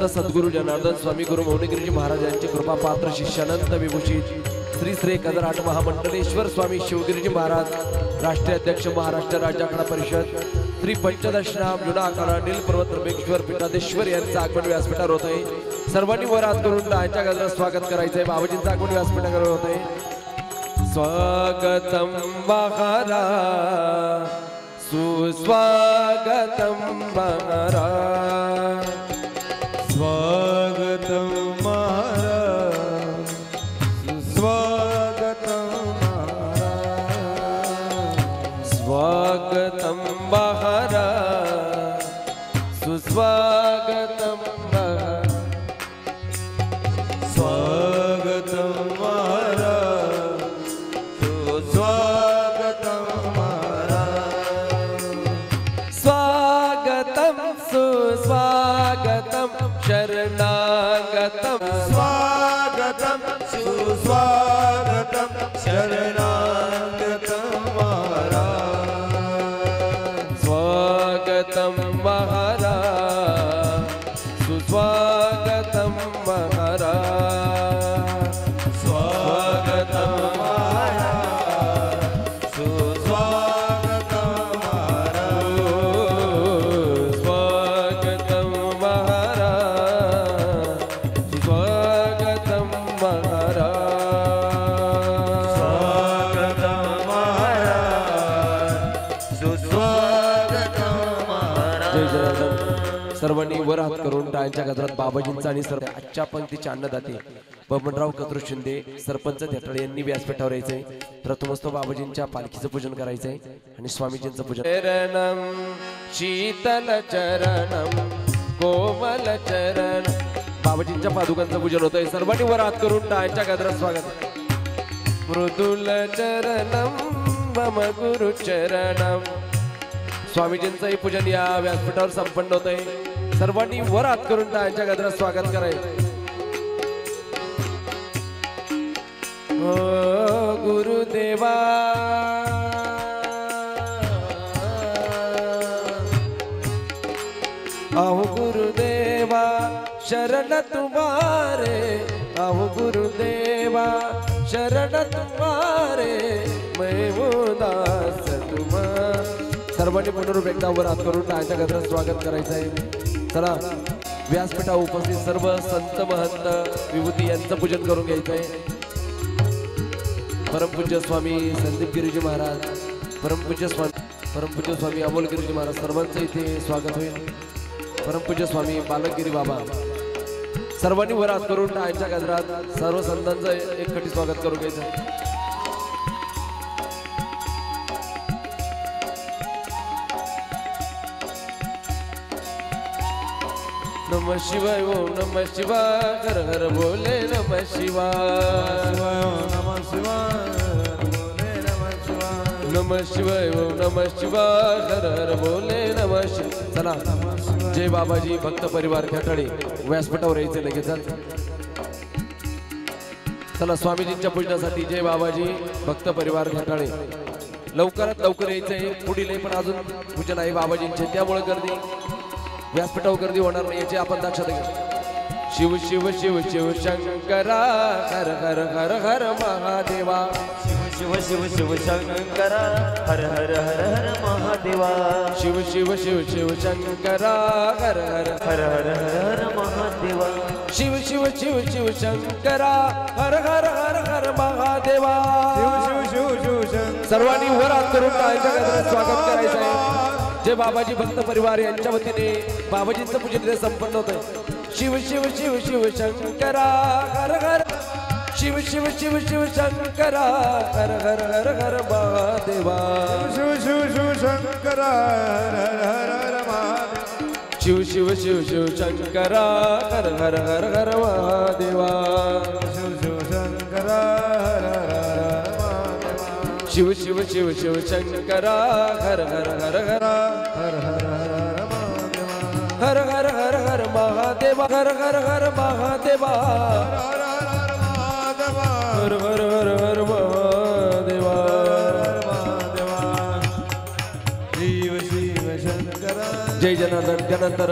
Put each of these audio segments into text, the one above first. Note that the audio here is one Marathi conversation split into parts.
संत सद्गुरु जनार्दन स्वामी गुरु मौनगिरीजी महाराज यांची कृपा पात्र शिष्यानंद विभूषित श्री श्री कदराट महामंडलेश्वर स्वामी शिवगिरीजी महाराज राष्ट्रीय अध्यक्ष महाराष्ट्र राज्य आखाडा परिषद श्री पंचदश नाम जुना आखाडा नील पर्वत त्र्यंबकेश्वर पीठाधीश्वर यांचं आगमन व्यासपीठावर होत आहे। सर्वांनी वर हात करून टाळ्यांच्या गजरात स्वागत करायचंय। बाबाजींचं आगमन व्यासपीठावर होत आहे। स्वागतम महाराज सुस्वागतम महाराज स्वागतम महाराज सुस्वागतम महाराज स्वागतम महाराज सुस्वागतम महाराज स्वागतम महाराज सुस्वागतम महाराज स्वागतम सुस्वागतम शरणागतम स्वागतम सुस्वागतम शरणागतम महाराज स्वागतम महाराज सुस्वागतम महाराज स्वागतम महाराज सुस्वागतम महाराज स्वागतम महाराज सुस्वागतम महाराज स्वागतम महाराज सुस्वागतम महाराज। जय जनार्दन। सर्वांनी वर हात करून टाळ्यांच्या गजरात बाबाजींचा आणि सर्व आजच्या पंक्तीचे अन्नदाते बबनराव कत्रू शिंदे सरपंच धेटाळे यांनी व्यासपीठावर यायचंय। प्रथमस्त बाबाजींच्या पालखीचं पूजन करायचंय आणि स्वामीजींचं पूजन। चरणम शीतल चरणम कोमल चरण बाबाजींच्या पादुकांचं पूजन होतंय। सर्वांनी वर हात करून टाळ्यांच्या गजरात स्वागत। मृदुल चरणम मम गुरु चरणम स्वामीजींचंही पूजन या व्यासपीठावर संपन्न होत आहे। सर्वांनी वर हात करून टाळ्यांच्या गजरात स्वागत करायचं। ओ गुरुदेवा आओ गुरुदेवा शरण तुम्हारे आओ गुरुदेवा शरण तुम्हारे मैं उदास तुम्हारे। सर्वांनी पुनरूप एकदा वर हात करून टाळ्यांच्या गजरात स्वागत करायचं आहे। चला व्यासपीठावर उपस्थित सर्व संत महंत विभूती यांचं पूजन करून घ्यायचं आहे। परमपूज्य स्वामी संदीप गिरीजी महाराज परमपूज्य स्वामी अमोल गिरीजी महाराज सर्वांचं इथे स्वागत होईल। परमपूज्य स्वामी बालकगिरी बाबा सर्वांनी वर हात करून टाळ्यांच्या गजरात सर्व संतांचं एकखटी स्वागत करून घ्यायचं। नमः शिवाय ओम नमः शिवाय हर हर बोले नमः शिवाय नमः शिवाय बोले नमः शिवाय नमः शिवाय ओम नमः शिवाय हर हर बोले नमः शिवाय। चला जय बाबाजी भक्त परिवार खेटाळे व्यासपीठावर यायचे लगेच। चला स्वामीजींच्या पूजनासाठी जय बाबाजी भक्त परिवार खेटाळे लवकरात लवकर यायचंय। पुढील पण अजून पूजन आहे बाबाजींचे त्यामुळे गर्दी व्यासपीठावर गर्दी होणार नाही याची आपण दक्षता घ्या। शिव शिव शिव शिव शंकरा हर हर हर हर महादेवा शिव शिव शिव शंकरा हर हर हर हर महादेवा शिव शिव शिव शिव शंकरा हर हर हर हर हर महादेवा शिव शिव शिव शिव शंकरा हर हर हर हर महादेवा शिव शिव शिव शिव सर्वांनी वर हात करून टाळ्यांच्या गजरात स्वागत करायचं आहे। जय बाबाजी भक्त परिवार यांच्या वतीने बाबाजींचं पूजन इथे संपन्न होत आहे। शिव शिव शिव शिव शंकरा हर हर शिव शिव शिव शिव शंकरा हर हर हर हर महादेवा शिव शिव शिव शंकरा हर हर हर हर महादेवा शिव शिव शिव शिव शंकरा हर हर हर हर महादेवा शिव शिव शंकरा हर हर हर महादेवा शिव शिव शिव शिव शंकरा हर हर हर हर हर हर हर महादेवा हर हर हर हर महादेवा हर हर हर महादेवा हर हर हर हर महादेवा शिव शिव शंकरा जय जनार्दन। त्यानंतर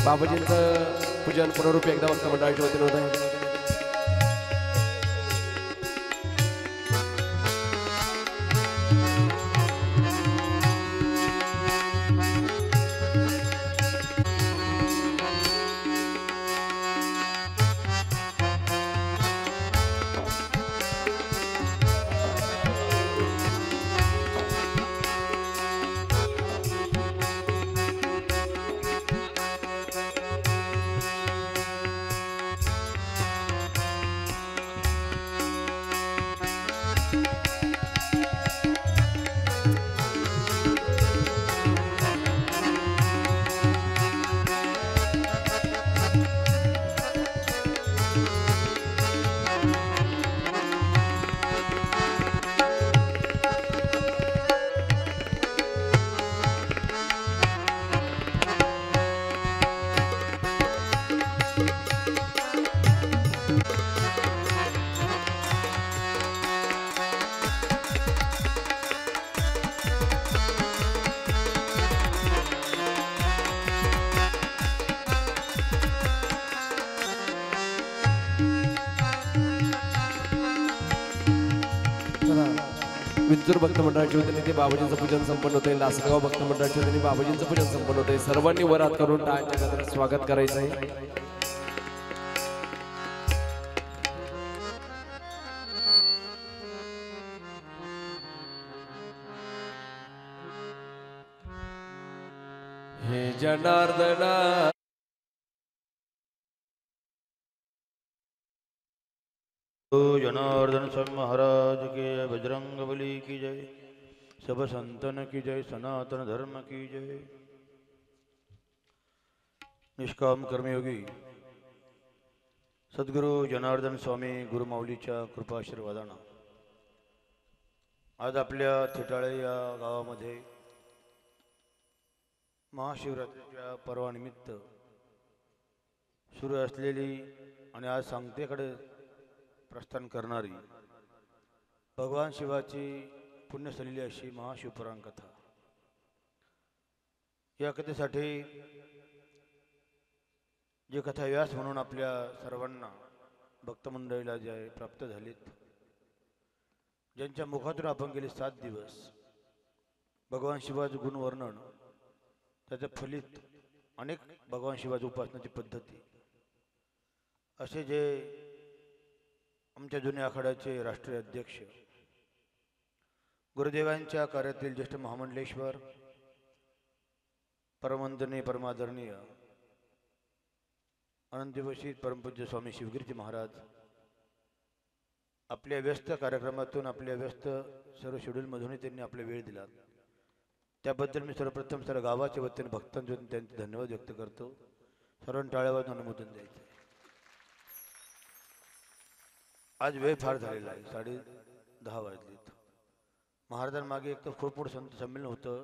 बाबाजींचं पूजन पुनरूपी एकदा भक्त मंडळाच्या वतीने होत आहे. विंचूर भक्त मंडळाच्या वतीने ते बाबाजींचं पूजन संपन्न होते. लासगाव भक्त मंडळाच्या वतीने बाबाजींचं पूजन संपन्न होते. सर्वांनी वर हात करून टाळ्यांच्या गजरात स्वागत करायचं आहे. हे जनार्दना जनार्दन स्वामी महाराज की जय, बजरंग बली की जय, सब संतन की जय, सनातन धर्म की जय. निष्काम कर्मयोगी सद्गुरु जनार्दन स्वामी गुरुमाऊलीच्या कृपाशीर्वादानं आज आपल्या थिटाळे या गावामध्ये महाशिवरात्रीच्या पर्वानिमित्त सुरू असलेली आणि आज सांगतेकडे प्रस्थान करणारी भगवान शिवाची पुण्यसलेली अशी महाशिवपुराण कथा. या कथेसाठी जे कथा व्यास म्हणून आपल्या सर्वांना भक्तमंडळीला जे प्राप्त झालेत, ज्यांच्या मुखातून आपण गेले 7 दिवस भगवान शिवाचं गुणवर्णन, त्याचं फलित अनेक भगवान शिवाची उपासनाची पद्धती, असे जे आमच्या जुन्या आखाड्याचे राष्ट्रीय अध्यक्ष गुरुदेवांच्या कार्यातील ज्येष्ठ महामंडलेश्वर परमवंदनीय परमादरणीय अनंतवशीत परमपूज्य स्वामी शिवगिरीजी महाराज आपल्या व्यस्त कार्यक्रमातून, आपल्या व्यस्त सर्व शेड्यूलमधूनही त्यांनी आपला वेळ दिला. त्याबद्दल मी सर्वप्रथम सर्व गावाच्या वतीने भक्तांच्या वतीने त्यांचे धन्यवाद व्यक्त करतो. सर्वांनी टाळ्यावर अनुमोदन द्यायचं. आज वेळ फार झालेला आहे, 10:30 वाजलेत. महाराजांमागे एक तर खूप मोठं संत संमेलन होतं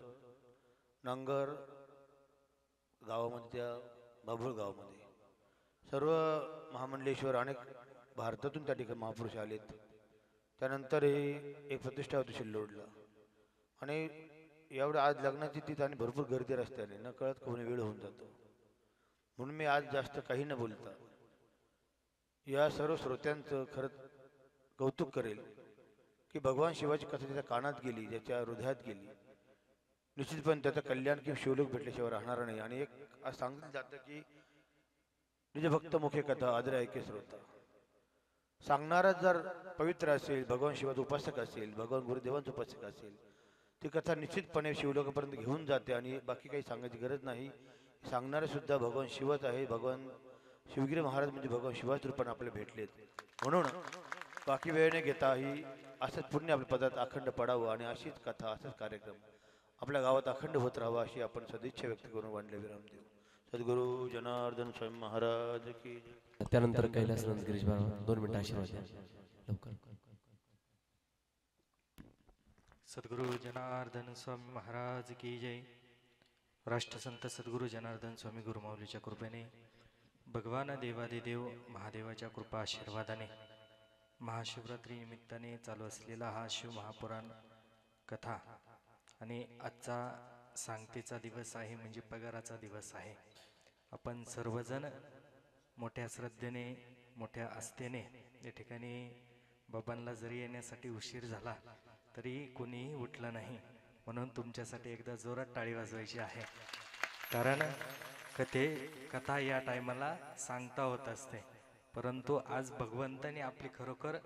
नांगर गावामध्ये, त्या बाभूळ गावामध्ये. सर्व महामंडलेश्वर अनेक भारतातून त्या ठिकाणी महापुरुष आलेत. त्यानंतरही एक प्रतिष्ठा होती शिल्लोडला, आणि एवढं आज लग्नाची तिथं आणि भरपूर गर्दी रस्त्याने न कळत कोणी वेळ होऊन जातो. म्हणून मी आज जास्त काही न बोलता या सर्व श्रोत्यांचं खरंच कौतुक करेल की भगवान शिवाची कथा ज्याच्या कानात गेली, ज्याच्या हृदयात गेली, निश्चितपणे त्याचं कल्याण किंवा शिवलोक भेटल्याशिवाय राहणार नाही. आणि एक आज सांगितलं जातं की निज भक्त मुखे कथा आदरे ऐके श्रोता. सांगणारा जर पवित्र असेल, भगवान शिवाचा उपासक असेल, भगवान गुरुदेवांचा उपासक असेल, ती कथा निश्चितपणे शिवलोकापर्यंत घेऊन जाते आणि बाकी काही सांगायची गरज नाही. सांगणारे सुद्धा भगवान शिवच आहे. भगवान शिवगिरी महाराज म्हणजे भगवान शिवाच रूपाने आपल्याला भेटलेत. म्हणून बाकी वेळ न घेता ही असंच पुण्य आपल्या पदात अखंड पडावं आणि अशीच कथा, असाच कार्यक्रम आपल्या गावात अखंड होत राहावा अशी आपण सदिच्छा व्यक्त करून वाढले विराम देऊ. सद्गुरु जनार्दन स्वामी महाराज की. त्यानंतर कैलास गिरीश बाबा 2 मिनिटं आशीर्वाद द्या लवकर. सद्गुरु जनार्दन स्वामी महाराज की जय. राष्ट्रसंत सद्गुरु जनार्दन स्वामी गुरुमाऊलीच्या कृपेने, भगवान देवादिदेव महादेवाच्या कृपा आशीर्वादाने महाशिवरात्री निमित्ताने चालू असलेला हा शिव महापुराण कथा आणि आजचा सांगतेचा दिवस आहे, म्हणजे पगाराचा दिवस आहे. आपण सर्वजण मोठ्या श्रद्धेने मोठ्या आस्थेने या ठिकाणी बाबांना जरी येण्यासाठी उशीर झाला तरी कोणीही उठलं नाही, म्हणून तुमच्यासाठी एकदा जोरात टाळी वाजवायची आहे. कारण कथा या टायमाला सांगता होत असते, परंतु आज भगवंताने आपली खरोखर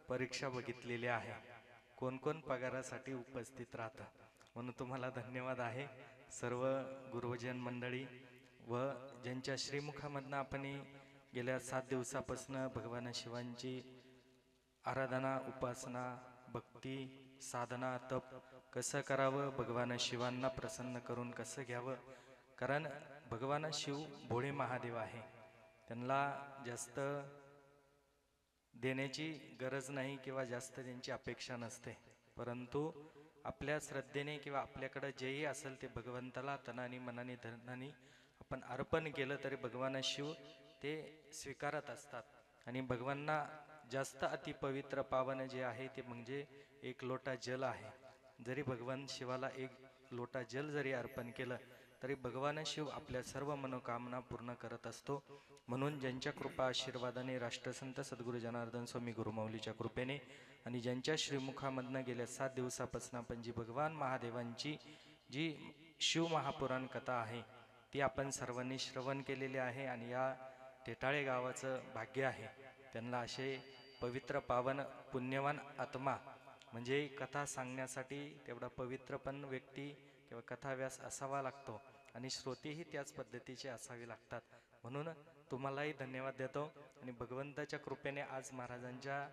परीक्षा बघितलेली आहे. कोण कोण पगारासाठी उपस्थित राहतं, म्हणून तुम्हाला धन्यवाद आहे सर्व गुरुजन मंडळी व ज्यांच्या श्रीमुखामधनं आपण गेल्या 7 दिवसापासून भगवान शिवांची आराधना, उपासना, भक्ती, साधना, तप कसं करावं, भगवान शिवांना प्रसन्न करून कसं घ्यावं. कारण भगवान शिव भोळे महादेव आहे, त्यांना जास्त देण्याची गरज नाही किंवा जास्त त्यांची अपेक्षा नसते, परंतु आपल्या श्रद्धेने किंवा आपल्याकडे जेही असेल ते भगवंताला तनाने मनाने धनाने आपण अर्पण केलं तरी भगवान शिव ते स्वीकारत असतात. आणि भगवानांना जास्त अति पवित्र पावन जे आहे ते म्हणजे 1 लोटा जल आहे. जरी भगवान शिवाला 1 लोटा जल जरी अर्पण केलं तरी भगवान शिव आपल्या सर्व मनोकामना पूर्ण करत असतो. म्हणून ज्यांच्या कृपा आशीर्वादाने राष्ट्रसंत सद्गुरू जनार्दन स्वामी गुरुमाऊलीच्या कृपेने आणि ज्यांच्या श्रीमुखामधनं गेल्या 7 दिवसापासून आपण जी भगवान महादेवांची जी शिव महापुराण कथा आहे ती आपण सर्वांनी श्रवण केलेली आहे. आणि या टेटाळे गावाचं भाग्य आहे, त्यांना असे पवित्र पावन पुण्यवान आत्मा म्हणजे कथा सांगण्यासाठी तेवढा पवित्र पण व्यक्ती किंवा कथाव्यास असावा लागतो आणि श्रोतेही त्याच पद्धतीचे असावे लागतात. म्हणून तुम्हालाही धन्यवाद देतो. आणि भगवंताच्या कृपेने आज महाराजांच्या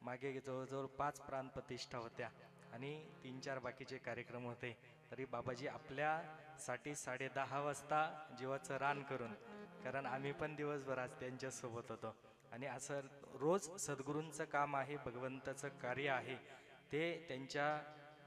मागे जवळजवळ 5 प्राणप्रतिष्ठा होत्या आणि 3-4 बाकीचे कार्यक्रम होते, तरी बाबाजी आपल्यासाठी 10:30 वाजता जीवाचं रान करून, कारण आम्ही पण दिवसभर आज त्यांच्यासोबत होतो. आणि असं रोज सद्गुरूंचं काम आहे, भगवंताचं कार्य आहे, ते त्यांच्या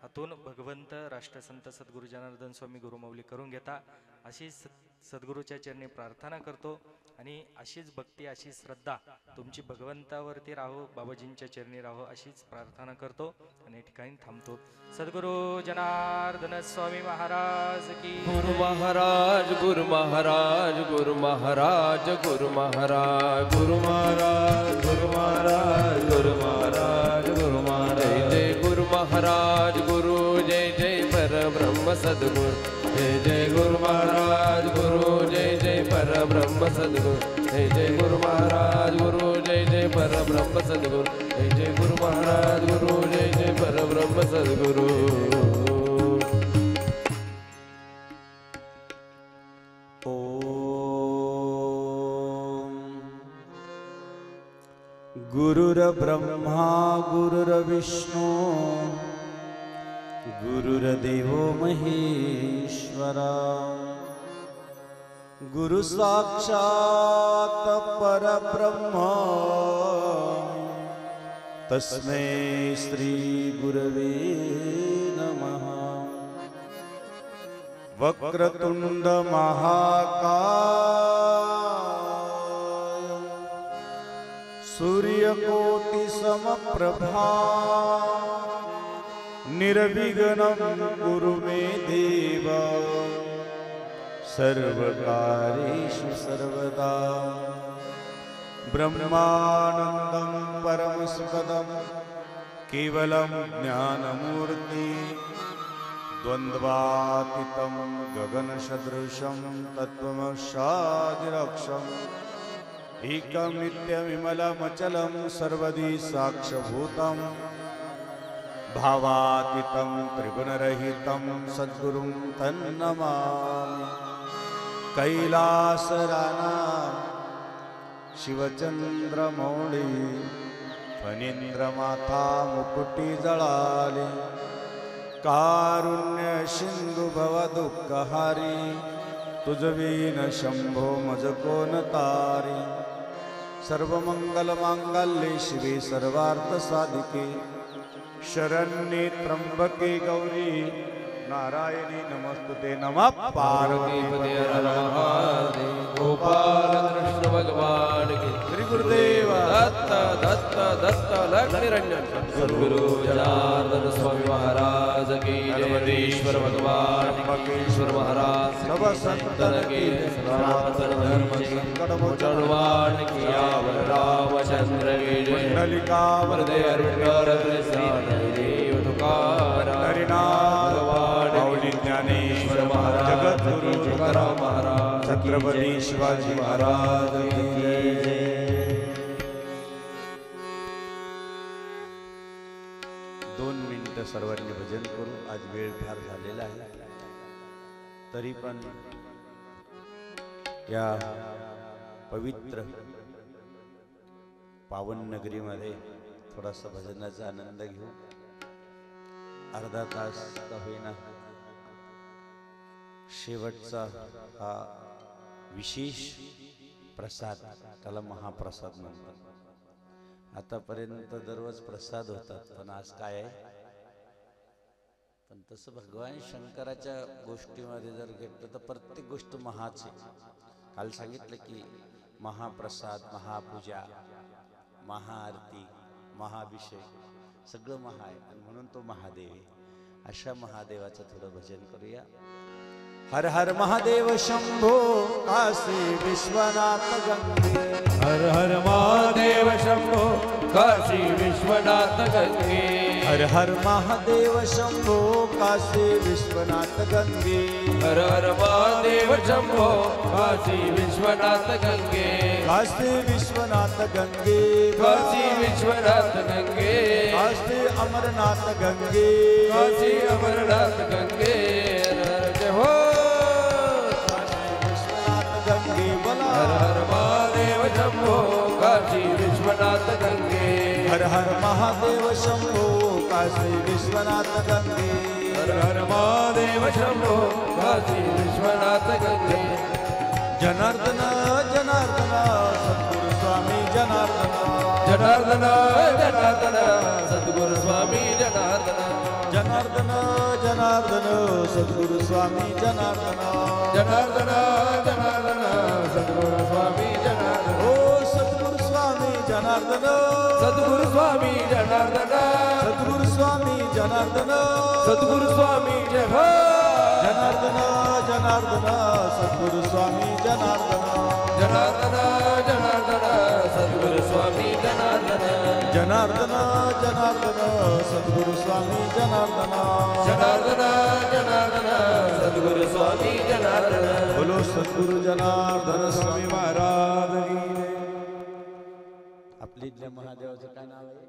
हातून भगवंत राष्ट्रसंत सद्गुरू जनार्दन स्वामी गुरुमाऊली करून घेता. अशी सद्गुरूच्या चरणी प्रार्थना करतो आणि अशीच भक्ती, अशी श्रद्धा तुमची भगवंतावरती राहो, बाबाजींच्या चरणी राहो अशीच प्रार्थना करतो आणि ठिकाणी थांबतो. सद्गुरू जनार्दन स्वामी महाराज की गुरु महाराज, गुरु महाराज, गुरु महाराज, गुरु महाराज, गुरु महाराज, गुरु महाराज, गुरु महाराज, गुरु महाराज. जय गुरु महाराज, गुरु जय जय परब्रह्म सद्गुरु. जय जय गुरु महाराज, गुरु जय जय परब्रह्म सद्गुरु. जय जय गुरु महाराज, गुरु जय जय परब्रह्म सद्गुरु. जय जय गुरु महाराज, गुरु जय जय परब्रह्म सद्गुरु. गुरुर्ब्रह्मा गुरुर्विष्णू गुरुर्देवो महेश्वरा. गुरु साक्षात परब्रह्म तस्मै श्री गुरवे नमः. वक्रतुंड महाकाय सूर्यकोटि समप्रभा निर्विघ्नं कुरु मे देव. सर्वकार्येषु सर्वदा. ब्रह्मानन्दं परमसुखदं केवलं ज्ञानमूर्ति. द्वन्द्वातीतं गगनसदृशं तत्त्वमक्षादिरक्षम्. एकं नित्यविमलमचलं सर्वदि साक्षभूतं. भावातीतं त्रिगुणरहितं सद्गुरुं तन्नमामि. कैलासराना शिवचंद्रमौळी फणींद्रमाथा मुकुटी जळाले. कारुण्य सिंधू भव दुःखहारी तुझवीन शंभो मज कोण तारी. सर्वमंगलमांगल्ये शिवे सर्वार्थ साधिके शरण्ये त्र्यंबके गौरी नारायणी नमस्तुते नमः पार्वती पार्वतीपते हर महादेव गोपाल कृष्ण भगवान की श्री गुरुदेव दत्त दत्त दत्त लक्ष्मीरंजन सद्गुरु जनार्दन स्वामी महाराज की जय ईश्वर भगवान ईश्वर महाराज सब संतन की सनातन धर्म की मोचनवान की यावल रामचंद्र की जय कुंडलिका वरदे हरिहर कृष्ण देव तुकाराम हरिनाथ भगवान माऊली ज्ञानेश्वर महाराज जगद्गुरु की तुकाराम महाराज छत्रपती शिवाजी महाराज की जय. 2 मिनिटं सर्वांनी भजन करू. आज वेळ फार झालेला आहे, तरी पण या पवित्र पावन नगरीमध्ये थोडासा भजनाचा आनंद घेऊ. अर्धा तास का होईना शेवटचा हा विशेष प्रसाद, त्याला महाप्रसाद म्हणतात. आतापर्यंत दररोज प्रसाद होतात, पण आज काय आहे? पण तसं भगवान शंकराच्या गोष्टीमध्ये जर घेतलं तर प्रत्येक गोष्ट महाच आहे. काल सांगितलं की महाप्रसाद, महापूजा, महाआरती, महाअभिषेक सगळं महा आहे, आणि म्हणून तो महादेव आहे. अशा महादेवाचं थोडं भजन करूया. हर हर महादेव शंभो काशी विश्वनाथ गंगे. हर हर महादेव शंभो काशी विश्वनाथ गंगे. हर हर महादेव शंभो काशी विश्वनाथ गंगे. हर हर महादेव शंभो काशी विश्वनाथ गंगे. काशी विश्वनाथ गंगे. काशी विश्वनाथ गंगे. काशी अमरनाथ गंगे. काशी अमरनाथ गंगे. जय हो गंगे बोला. हर हर महादेव शंभो काशी विश्वनाथ गंगे. हर हर महादेव शंभो काशी विश्वनाथ गंगे. हर हर महादेव शंभो काशी विश्वनाथ गंगे. जनार्दन जनार्दन सद्गुरु स्वामी जनार्दन. जनार्दन जनार्दन सद्गुरु स्वामी जनार्दन. जनार्दन जनार्दन सद्गुरु स्वामी जनार्दन. जनार्दन जनार्दन सद्गुरु स्वामी जनार्दन. ओ सद्गुरु स्वामी जनार्दन. सद्गुरु स्वामी जनार्दन. सद्गुरु स्वामी जनार्दन. सद्गुरु स्वामी जय हो. जनार्दन जनार्दन सद्गुरु स्वामी जनार्दन. जनार्दन जनार्दन सद्गुरु स्वामी जनार्दन. जनार्दन जनार्दन सद्गुरु स्वामी जनार्दन. जनार्दन जनार्दन सद्गुरु स्वामी जनार्दन. बोलो सद्गुरु जनार्दन स्वामी महाराज की जय. आपल्या इथल्या महादेवाचं काय नाव आहे?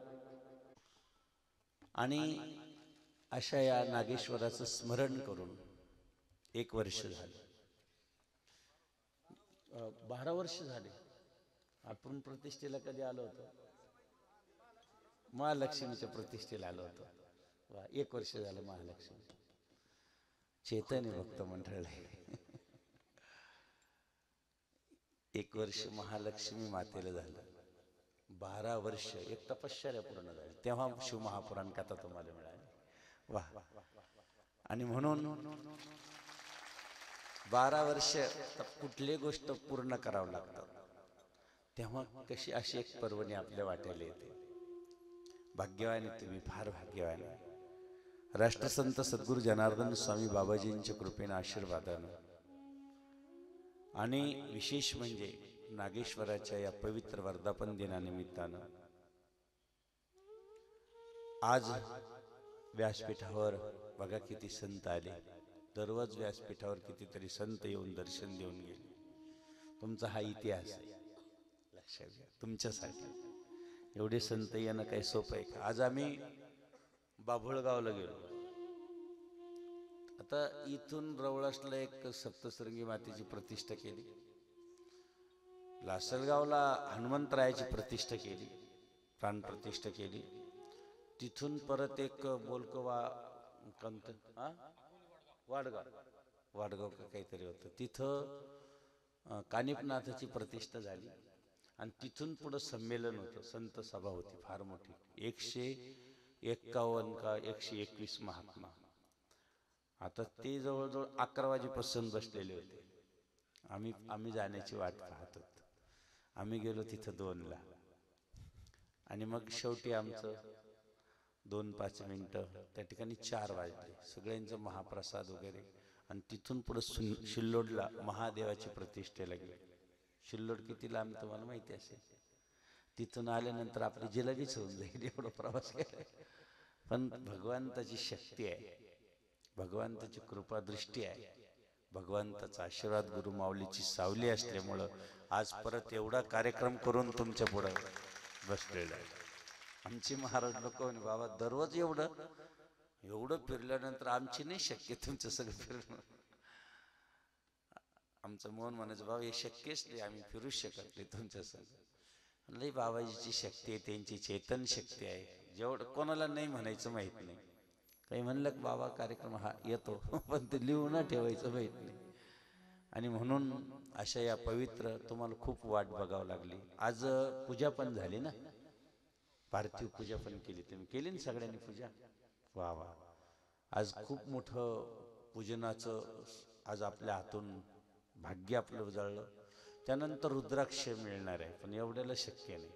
आणि अशा या नागेश्वराचं स्मरण करून 1 वर्ष झालं, 12 वर्ष झाले. आपण प्रतिष्ठेला कधी आलो होतो? महालक्ष्मीच्या प्रतिष्ठेला आलो होतो. 1 वर्ष झालं महालक्ष्मी. चैतन्य भक्त मंडळ आहे. 1 वर्ष महालक्ष्मी मातेला झालं. 12 वर्ष एक तपश्चर्या पूर्ण झाली. तेव्हा शिवमहापुराण कथा तुम्हाला मिळाली. वाह. आणि म्हणून 12 वर्ष कुठली गोष्ट पूर्ण करावं लागतात, तेव्हा कशी अशी एक पर्वणी आपल्या वाट्याला येते. भाग्यवान आहे तुम्ही, फार भाग्यवान आहे. राष्ट्रसंत सद्गुरू जनार्दन स्वामी बाबाजींच्या कृपेनं, आशीर्वादानं, आणि विशेष म्हणजे नागेश्वराच्या या पवित्र वर्धापन दिनानिमित्तानं आज व्यासपीठावर बघा किती संत आले. दररोज व्यासपीठावर कितीतरी संत येऊन दर्शन देऊन गेले. तुमचा हा इतिहास आहे, लक्षात घ्या. तुमच्यासाठी एवढे संत येणं काही सोपं आहे का? आज आम्ही बाभुळगावला गेलो. आता इथून रवळासला एक सप्तशृंगी मातेची प्रतिष्ठा केली. लासलगावला हनुमंतरायाची प्रतिष्ठा केली, प्राणप्रतिष्ठा केली. तिथून परत एक बोलकवा वाडगाव का काहीतरी होतं, तिथं कानिपनाथाची प्रतिष्ठा झाली. आणि तिथून पुढं संमेलन होतं, संत सभा होती फार मोठी. 151 का 121 महात्मा. आता ते जवळजवळ 11 वाजेपासून बसलेले होते. आम्ही जाण्याची वाट पाहत होतो. आम्ही गेलो तिथं 2ला आणि मग शेवटी आमचं 2-5 मिनिटं त्या ठिकाणी 4 वाजले. सगळ्यांचं महाप्रसाद वगैरे आणि तिथून पुढे शिल्लोडला महादेवाची प्रतिष्ठेला गेले. शिल्लोड किती लांब तुम्हाला माहिती असेल. तिथून आल्यानंतर आपली जिलेबीच होऊन जाईल एवढा प्रवास केला. पण भगवंताची शक्ती आहे, भगवंताची कृपा दृष्टी आहे, भगवंताचा आशीर्वाद गुरु माऊलीची सावली असल्यामुळं आज परत एवढा कार्यक्रम करून तुमच्या पुढे बसलेला आहे. आमची महाराज लोक म्हणे बाबा दररोज एवढं फिरल्यानंतर आमची नाही शक्य तुमचं सगळं फिरणं. आमचं मन म्हणायचं बाबा हे शक्यच नाही, आम्ही फिरूच शकत नाही तुमच्या संग. लई बाबाजीची शक्ती आहे, त्यांची चेतन शक्ती आहे. जेवढं कोणाला नाही म्हणायचं माहित नाही. काही म्हणलं की बाबा कार्यक्रम हा येतो पण ते लिहून न ठेवायचं माहित नाही. आणि म्हणून अशा या पवित्र तुम्हाला खूप वाट बघावं लागली. आज पूजा पण झाली ना, पार्थिव पूजा पण केली. तुम्ही केली ना सगळ्यांनी पूजा. वा वा, आज खूप मोठं पूजनाचं आज आपल्या हातून भाग्य आपलं उजळलं. त्यानंतर रुद्राक्ष मिळणार आहे, पण एवढ्याला शक्य नाही.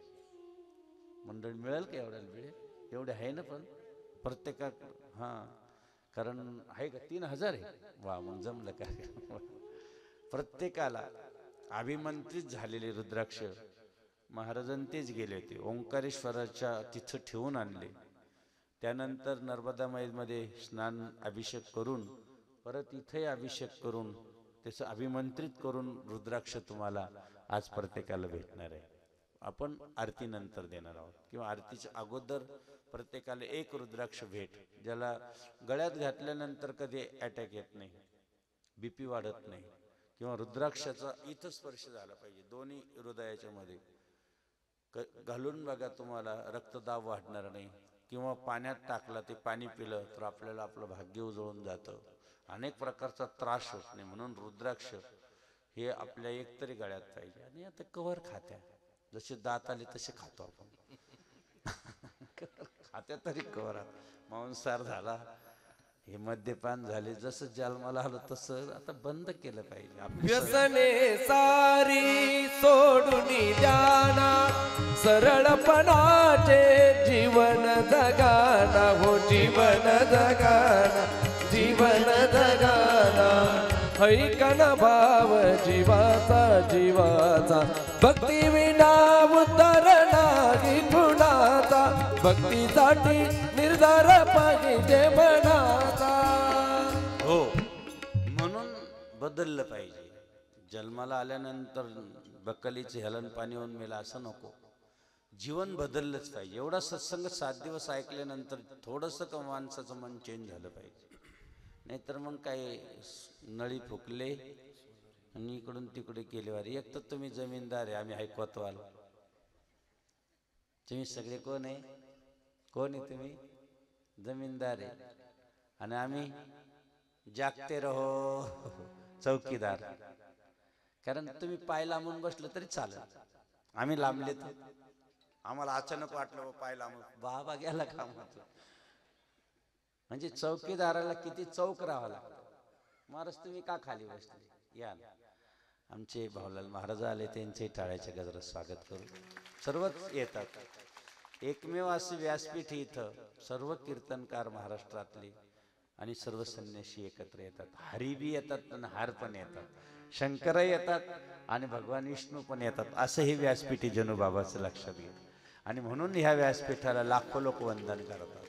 मंडळ मिळेल का एवढ्याला? मिळेल एवढे आहे ना, पण प्रत्येका हां कारण आहे का 3000 आहे. वा मग जमलं काय. प्रत्येकाला अभिमंत्रित झालेले रुद्राक्ष महाराजांनी तेच गेले होते. ओंकारेश्वराच्या तिथं ठेवून आणले. त्यानंतर नर्मदा मध्ये स्नान अभिषेक करून परत इथे अभिषेक करून त्याचं अभिमंत्रित करून रुद्राक्ष तुम्हाला आज प्रत्येकाला भेटणार आहे. आपण आरती नंतर देणार आहोत किंवा आरतीच्या अगोदर प्रत्येकाला एक रुद्राक्ष भेट. ज्याला गळ्यात घातल्यानंतर कधी अटॅक येत नाही, बीपी वाढत नाही किंवा रुद्राक्षाचा इथं स्पर्श झाला पाहिजे दोन्ही हृदयाच्या मध्ये. घालून बघा, तुम्हाला रक्तदाब वाढणार नाही. किंवा पाण्यात टाकला ते पाणी पिलं तर आपल्याला आपलं भाग्य उजळून जातं. अनेक प्रकारचा त्रास होत नाही. म्हणून रुद्राक्ष हे आपल्या एकतरी गळ्यात पाहिजे. आणि आता कवर खात्या जसे दात आले तसे खातो आपण. खात्या तरी कवरात मांसाहार झाला, हे मद्यपान झाले, जसं जन्माला आलं तसं आता बंद केलं पाहिजे. व्यसने सारी सोडून द्याना, सरळपणाचे जीवन जगाना. हो जीवन जगाना, जीवन जगाना. ऐकन भाव जीवाचा जीवाचा, भक्ती विना उद्धार नाही कुणाचा. भक्तीसाठी निर्धार पाहिजे मनाचा. हो, म्हणून बदललं पाहिजे. जन्माला आल्यानंतर बकलीचे हेलन पाणी होऊन मेला असं नको. जीवन बदललंच पाहिजे. एवढा सत्संग 7 दिवस ऐकल्यानंतर थोडंसं माणसाचं मन चेंज झालं पाहिजे. नाहीतर मग काय नळी फुकले आणि इकडून तिकडे गेले वारे. एक तर तुम्ही जमीनदार आहे, आम्ही ऐकवतवाल. तुम्ही सगळे कोण आहे? कोण आहे तुम्ही? जमीनदार आहे. आणि आम्ही जागते रहो चौकीदार. कारण तुम्ही पाय लांबून बसलं तरी चालेल, आम्ही लांबले तर आम्हाला अचानक वाटलं पाय लांबून बाबा गेला कामाचं. म्हणजे चौकीदाराला किती चौक राहावं लागतं. महाराज तुम्ही का खाली बसले? या ना. आमचे भाऊलाल महाराज आले, त्यांचे टाळ्याच्या गजरात स्वागत करू. सर्वच येतात. एकमेव असे व्यासपीठ इथं सर्व कीर्तनकार महाराष्ट्रातले आणि सर्व संन्यासी एकत्र येतात. हरी बी येतात आणि हार पण येतात, शंकर येतात आणि भगवान विष्णू पण येतात. असं हे व्यासपीठी जणू बाबाचं लक्षात घ्या. आणि म्हणून ह्या व्यासपीठाला लाखो लोक वंदन करतात.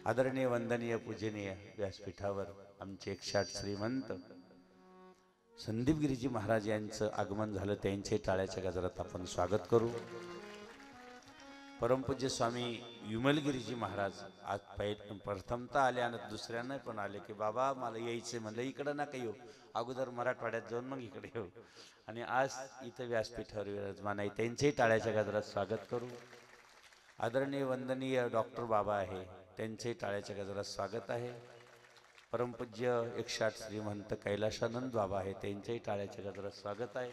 आदरणीय वंदनीय पूजनीय व्यासपीठावर आमचे 108 श्रीमंत संदीप गिरीजी महाराज यांचं आगमन झालं. त्यांचे टाळ्याच्या गजरात आपण स्वागत करू. परमपूज्य स्वामी विमलगिरीजी महाराज आज प्रथमता आले आणि दुसऱ्यांना पण आले की बाबा मला यायचे. म्हणलं इकडं नका येऊ, अगोदर मराठवाड्यात जाऊन मग इकडे येऊ. आणि आज इथं व्यासपीठावर विराजमान आहे, त्यांचेही टाळ्याच्या गजरात स्वागत करू. आदरणीय वंदनीय डॉक्टर बाबा आहे, त्यांचेही टाळ्याच्या गजरात स्वागत आहे. परमपूज्य 108 श्रीमंत कैलाशानंद बाबा आहे, त्यांचेही टाळ्याच्या गजरात स्वागत आहे.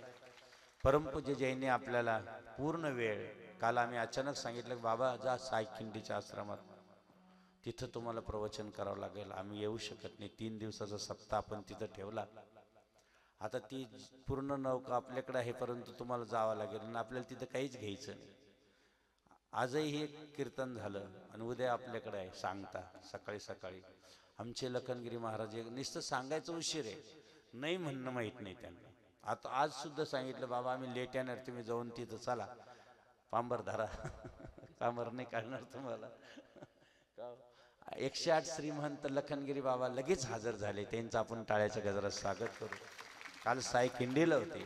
परमपूज्य जैनी आपल्याला पूर्ण वेळ, काल आम्ही अचानक सांगितलं की बाबा जा सायखिंडीच्या आश्रमात, तिथं तुम्हाला प्रवचन करावं लागेल. आम्ही येऊ शकत नाही. 3 दिवसाचा सप्ताह आपण तिथं ठेवला. आता ती पूर्ण नौका आपल्याकडे आहे, परंतु तुम्हाला जावं लागेल आणि आपल्याला तिथं काहीच घ्यायचं नाही. आजही हे कीर्तन झालं आणि उद्या आपल्याकडे आहे सांगता सकाळी सकाळी. आमचे लखनगिरी महाराज नुसतं सांगायचं उशीर आहे, नाही म्हणणं माहीत नाही त्यांना. आता आज सुद्धा सांगितलं बाबा आम्ही लेट येणार, तुम्ही जाऊन तिथं चला पांबर धरा. पांबर नाही काढणार तुम्हाला. 108 श्रीमंत लखनगिरी बाबा लगेच हजर झाले. त्यांचं आपण टाळ्याच्या गजरात स्वागत करू. काल साई खिंडीला होते.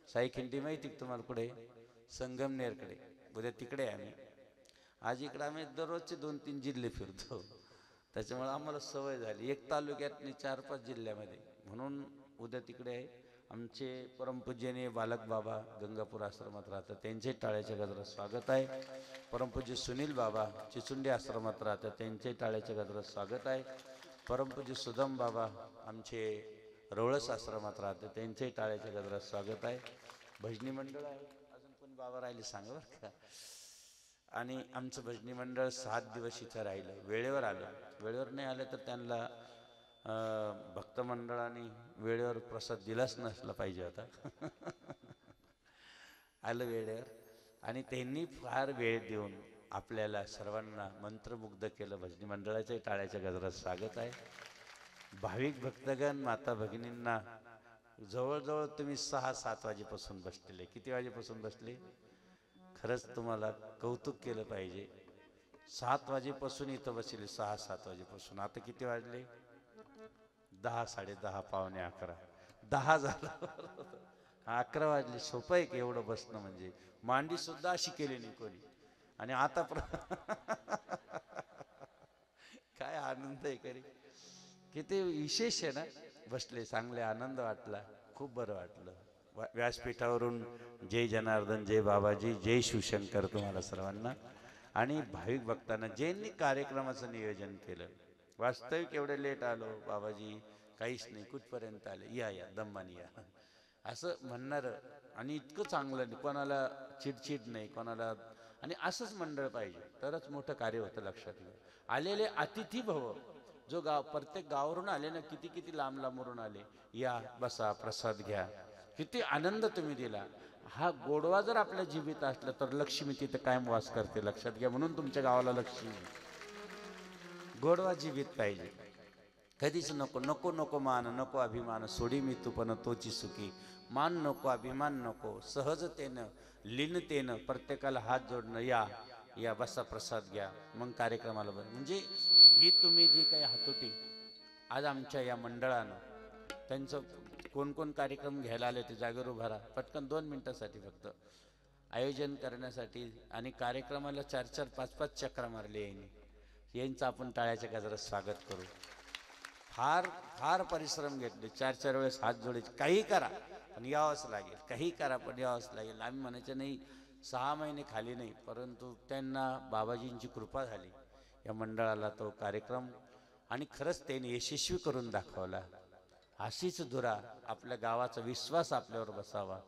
साई खिंडी माहिती तुम्हाला कुठे? संगमनेरकडे. उद्या तिकडे आहे आम्ही. आज इकडे आम्ही दररोजचे 2-3 जिल्हे फिरतो, त्याच्यामुळे आम्हाला सवय झाली. एक तालुक्यात 4-5 जिल्ह्यामध्ये, म्हणून उद्या तिकडे आहे. आमचे परमपूज्यने बालक बाबा गंगापूर आश्रमात राहतात, त्यांचे टाळ्याच्या गजरात स्वागत आहे. परमपूज्य सुनील बाबा चिचुंडी आश्रमात राहतात, त्यांचे टाळ्याच्या गजरात स्वागत आहे. परमपूज्य सुदम बाबा आमचे रवळस आश्रमात राहतात, त्यांचे टाळ्याच्या गजरात स्वागत आहे. भजनी मंडळ आहे, अजून कोणी बाबा राहिले सांगा बरं का. आणि आमचं भजनी मंडळ 7 दिवस इथं राहिलं, वेळेवर आलं. वेळेवर नाही आलं तर त्यांना भक्त मंडळाने वेळेवर प्रसाद दिलाच नसला पाहिजे होता. आलं वेळेवर आणि त्यांनी फार वेळ देऊन आपल्याला सर्वांना मंत्रमुग्ध केलं. भजनी मंडळाच्या टाळ्याच्या गजरात स्वागत आहे. भाविक भक्तगण माता भगिनींना जवळजवळ तुम्ही 6-7 वाजेपासून बसलेले. किती वाजेपासून बसले? खरंच तुम्हाला कौतुक केलं पाहिजे. 7 वाजेपासून इथं बसले, 6-7 वाजेपासून. आता किती वाजले? 10, 10:30, पावणे 11, 10 झालं. 11 वाजले. सोपं आहे की एवढं बसणं? म्हणजे मांडी सुद्धा अशी केली नाही कोणी. आणि आता काय आनंद आहे करी, किती विशेष आहे ना. बसले, चांगले आनंद वाटला, खूप बरं वाटलं. व्यासपीठावरून जय जनार्दन, जय बाबाजी, जय शिवशंकर तुम्हाला सर्वांना. आणि भाविक भक्तांना ज्यांनी कार्यक्रमाचं नियोजन केलं. वास्तविक एवढे लेट आलो बाबाजी, काहीच नाही, कुठपर्यंत आले, या दम्मानी या, असं म्हणणारं. आणि इतकं चांगलं नाही, कोणाला चिडचिड नाही कोणाला. आणि असंच मंडळ पाहिजे, तरच मोठं कार्य होतं. लक्षात घ्या. आलेले अतिथी भव, जो प्रत्येक गावावरून आले ना, किती लांब लांबवरून आले, या बसा प्रसाद घ्या, किती आनंद तुम्ही दिला. हा गोडवा जर आपल्या जीवित असला तर लक्ष्मी तिथे कायम वास करते. लक्षात घ्या. म्हणून तुमच्या गावाला लक्ष्मी. गोडवा जीवित पाहिजे. कधीच नको नको नको मान, नको अभिमान, सोडी मी तूपन तोची सुखी. मान नको, अभिमान नको, सहजतेनं लीनतेनं प्रत्येकाला हात जोडणं. या बसा प्रसाद घ्या, मग कार्यक्रमाला बस. म्हणजे ही तुम्ही जी काही हातोटी आज आमच्या या मंडळानं, त्यांचं कोण कार्यक्रम घ्यायला आले ते जागेवर उभा राहा पटकन 2 मिनिटासाठी फक्त आयोजन करण्यासाठी. आणि कार्यक्रमाला 4-4, 5-5 चक्रा मारले यांचं आपण टाळ्याच्या गजरात स्वागत करू. फार फार परिश्रम घेतले. 4-4 वेळेस हात जोडायचे. काही करा पण यावंच लागेल, काही करा पण यावंच लागेल. आम्ही म्हणायचं नाही 6 महिने खाली नाही, परंतु त्यांना बाबाजींची कृपा झाली या मंडळाला तो कार्यक्रम. आणि खरंच त्यांनी यशस्वी करून दाखवला. अशीच धुरा आपल्या गावाचा विश्वास आपल्यावर बसावा.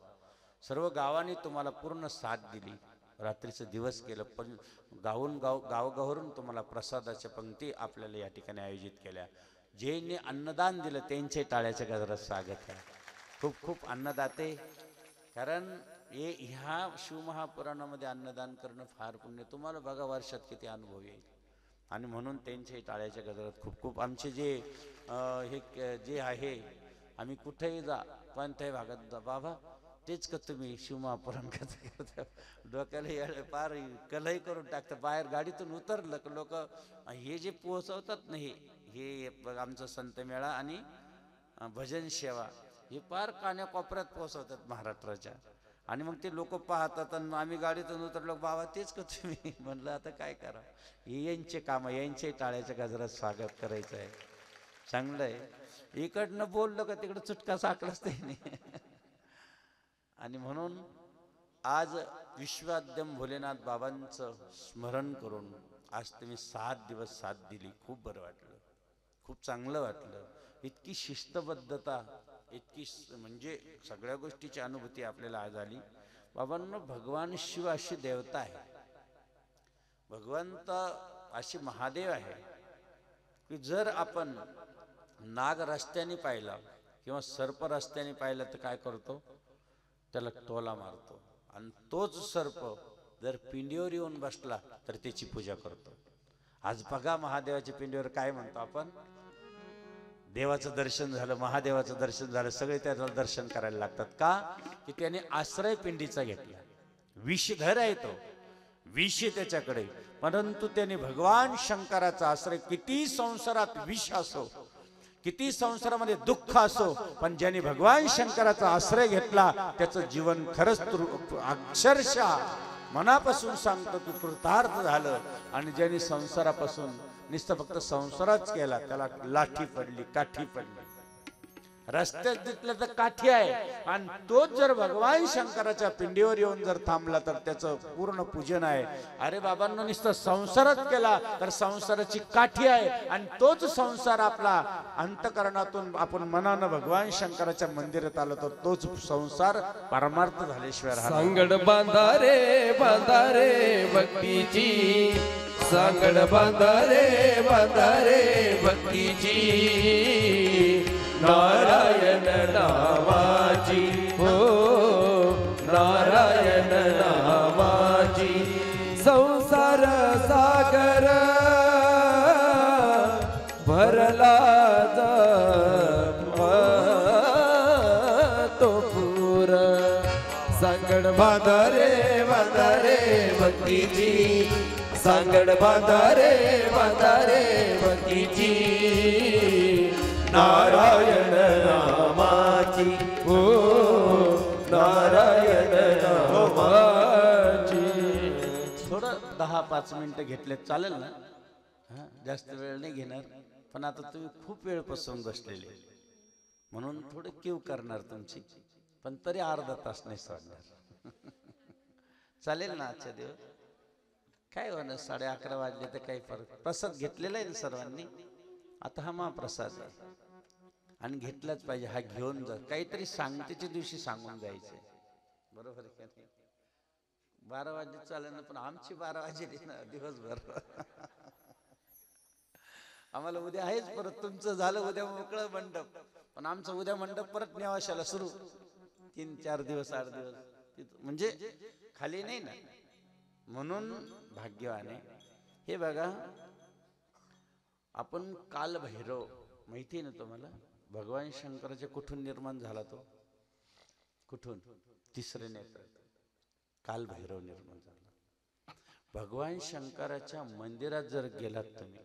सर्व गावाने तुम्हाला पूर्ण साथ दिली. रात्रीचं दिवस केलं, पण गावगावरून तुम्हाला प्रसादाच्या पंक्ती आपल्याला या ठिकाणी आयोजित केल्या. ज्यांनी अन्नदान दिलं त्यांचे टाळ्याच्या गजरात स्वागत आहे. खूप खूप अन्नदाते. कारण ह्या शिवमहापुराणामध्ये अन्नदान करणं फार पुण्य. तुम्हाला बघा वर्षात किती अनुभव येईल. आणि म्हणून त्यांचे टाळ्याच्या गजरात खूप खूप. आमचे जे आहे, आम्ही कुठेही जा, कोणत्याही भागात जा, बाबा तेच का तुम्ही शिवमहापुराण कसं करता? डोक्याला पार कलही करून टाकतं. बाहेर गाडीतून उतरलं लोक हे जे पोहोचवतात ना, हे आमचा संत मेळा आणि भजन सेवा हे पार कान्याकोपऱ्यात पोहोचवतात महाराष्ट्राच्या. आणि मग ते लोक पाहतात आणि आम्ही गाडीतून उतरलो, बाबा तेच का तुम्ही? म्हणलं आता काय करा, हे यांचे कामं, यांचे टाळ्याच्या गजरात स्वागत करायचं आहे. चांगलं आहे. इकडनं बोललं का तिकडं चुटका साकलाच नाही. आणि म्हणून आज विश्वाद्यम भोलेनाथ बाबांचं स्मरण करून आज तुम्ही 7 दिवस साथ दिली. खूप बरं वाटलं, खूप चांगलं वाटलं. इतकी शिस्तबद्धता, इतकी म्हणजे सगळ्या गोष्टीची अनुभूती आपल्याला आज आली. बाबांनो, भगवान शिव अशी देवता आहे, भगवंत अशी महादेव आहे. की जर आपण नाग रस्त्याने पाहिला किंवा सर्प रस्त्याने पाहिला तर काय करतो, त्याला टोला मारतो. आणि तोच सर्प जर पिंडीवर येऊन बसला तर त्याची पूजा करतो. आज बघा महादेवाच्या पिंडीवर काय म्हणतो आपण, देवाचं दर्शन झालं, महादेवाचं दर्शन झालं, सगळे त्याचं दर्शन करायला लागतात. का की त्याने आश्रय पिंडीचा घेतला. विषधर आहे तो, विष त्याच्याकडे, परंतु त्याने भगवान शंकराचा आश्रय, किती संसारात विष असो, किती संसारामध्ये दुःख असो, पण ज्याने भगवान शंकराचा आश्रय घेतला त्याचं जीवन खरंच अक्षरशः मनापासून सांगतो की कृतार्थ झालं. आणि ज्याने संसारापासून नुसतं फक्त संसारच केला त्याला लाठी पडली, काठी पडली. रस्त्यात दिसलं तर काठी आहे, आणि तोच जर भगवान शंकराच्या पिंडीवर येऊन जर थांबला तर त्याचं पूर्ण पूजन आहे. अरे बाबांनो, नुसतं संसारच केला तर संसाराची काठी आहे, आणि तोच संसार आपला अंतकरणातून आपण मनानं भगवान शंकराच्या मंदिरात आलो तर तोच संसार परमार्थ झाल्याशिवाय राहणार नाही. सांगड बांधा रे भक्तीची, सांगड बांधा रे भक्तीची, नारायण नामाची, हो नारायण नामाची. संसार सागर भरला तो पूर. सांगड बांधा रे भक्तीची, सांगड बांधा रे भक्तीची, नारायण नामाची, हो नारायण नामाची. थोडं 10-5 मिनिटं घेतले चालेल ना? हा, जास्त वेळ नाही घेणार, पण आता तुम्ही खूप वेळपासून बसलेले म्हणून थोडं क्यू करणार तुमची, पण तरी अर्धा तास नाही सोडणार. चालेल ना? आजच्या दिवस काय होणार, 11:30 वाजले तर काही फरक. प्रसाद घेतलेला आहे ना सर्वांनी? आता हा महाप्रसाद आहे आणि घेतलाच पाहिजे. हा घेऊन जा, काहीतरी सांगतेच्या दिवशी सांगून जायचंय, बरोबर आहे का नाही? 12 वाजले चालेल ना, पण आमची 12 वाजली ना दिवसभर. आम्हाला उद्या आहेच परत. तुमचं झालं उद्या मोकळं मंडप, पण आमचं उद्या मंडप परत नेवाशाला सुरू. 3-4 दिवस 8 दिवस म्हणजे खाली नाही ना. म्हणून भाग्यवान आहे. हे बघा, आपण कालभैरव माहिती आहे ना तुम्हाला? भगवान शंकराचे कुठून निर्माण झाला तो? कुठून? तिसरे नेत्र कालभैरव निर्माण झाला. भगवान शंकराच्या मंदिरात जर गेलात तुम्ही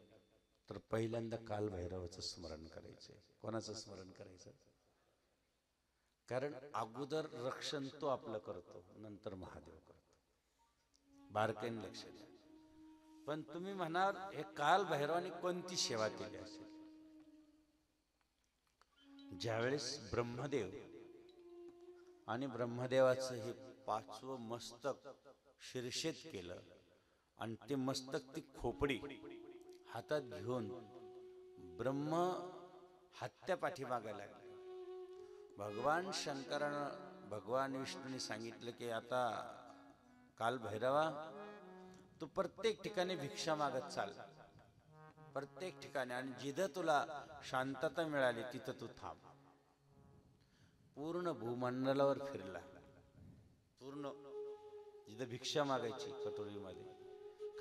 तर पहिल्यांदा कालभैरवाचं स्मरण करायचं. कोणाचं स्मरण करायचं? कारण अगोदर रक्षण तो आपलं करतो, नंतर महादेव करतो. बारकाईने लक्ष द्या. पण तुम्ही म्हणाल हे कालभैरवाने कोणती सेवा केली असेल? ज्यावेळेस ब्रह्मदेव आणि ब्रह्मदेवाचं हे 5वं मस्तक शीर्षेत केलं आणि ते मस्तक, ती खोपडी हातात घेऊन ब्रह्म हत्या पाठीमागायला लागले. भगवान शंकरानं, भगवान विष्णूने सांगितलं की आता कालभैरवा, तू प्रत्येक ठिकाणी भिक्षा मागत चाल, प्रत्येक ठिकाणी, आणि जिथं तुला शांतता मिळाली तिथं तू थांब. पूर्ण भूमंडलावर फिरला, पूर्ण जिथं भिक्षा मागायची कटोरीमध्ये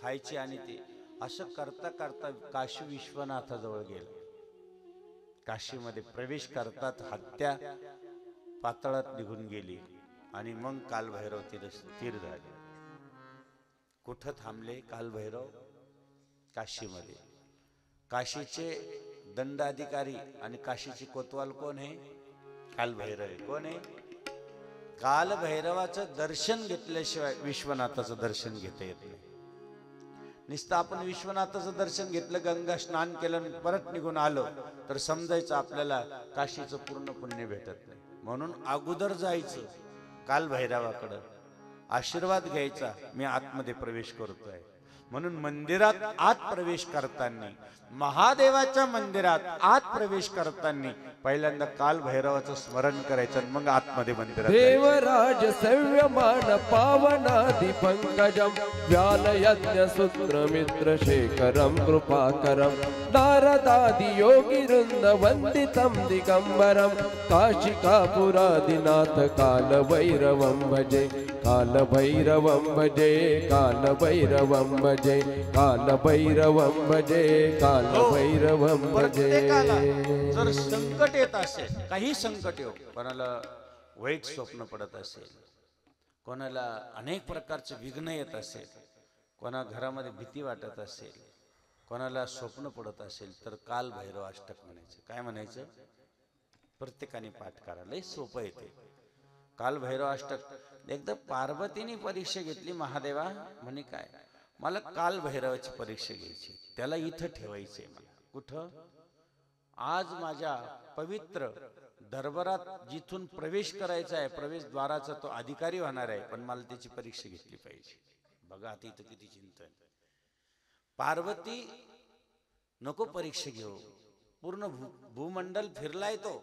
खायची, आणि ते असं करता करता काशी विश्वनाथाजवळ गेला. काशीमध्ये प्रवेश करतात हत्या पातळात निघून गेली, आणि मग कालभैरव तीर झाले. कुठं थांबले कालभैरव? काशीमध्ये. काशीचे दंडाधिकारी आणि काशीचे कोतवाल कोण आहे? कालभैरव आहे. कोण आहे? कालभैरवाचं दर्शन घेतल्याशिवाय विश्वनाथाचं दर्शन घेता येत नाही. नुसतं आपण विश्वनाथाचं दर्शन घेतलं, गंगा स्नान केलं, परत निघून आलो तर समजायचं आपल्याला काशीचं पूर्ण पुण्य भेटत नाही. म्हणून अगोदर जायचं कालभैरवाकडं, आशीर्वाद घ्यायचा, मी आतमध्ये प्रवेश करतोय. म्हणून मंदिरात आत प्रवेश करताना, महादेवाच्या मंदिरात आत प्रवेश करताना पहिल्यांदा काल भैरवाचं स्मरण करायचं आणि मग आतमध्ये मंदिरात जायचं. देवराज संयमान पावनादि पंकजम व्याल यज्ञ सूत्र मित्र शेखरम कृपाकरम नारदादि योगी वृंद वंदितम दिगंबरम काशिकापुरादिनाथ काल भैरवं भजे काल भैरवं भजे काल भैरवं भजे काल भैरवं भजे काल भैरवं प्रत्येकाला भजे. जर संकट येत असेल, काही संकट येऊ, कोणाला वाईट स्वप्न पडत असेल, कोणाला अनेक प्रकारचे विघ्न येत असेल, कोणा घरामध्ये भीती वाटत असेल, कोणाला स्वप्न पडत असेल, तर काल भैरव अष्टक म्हणायचं. काय म्हणायचं? प्रत्येकाने पाठ करा, लय सोपं येते काल भैरव अष्टक. एकदा पार्वतीने परीक्षा घेतली महादेवा, म्हणे काय, मला काल भैरवाची परीक्षा घ्यायची, त्याला इथं ठेवायचंय मला. कुठं? आज माझ्या पवित्र दरबारात जिथून प्रवेश करायचा आहे, प्रवेशद्वाराचा तो अधिकारी होणार आहे, पण मला त्याची परीक्षा घेतली पाहिजे. बघा आता इथं किती चिंतन. पार्वती नको परीक्षा घेऊ, पूर्ण भूमंडल फिरलाय तो,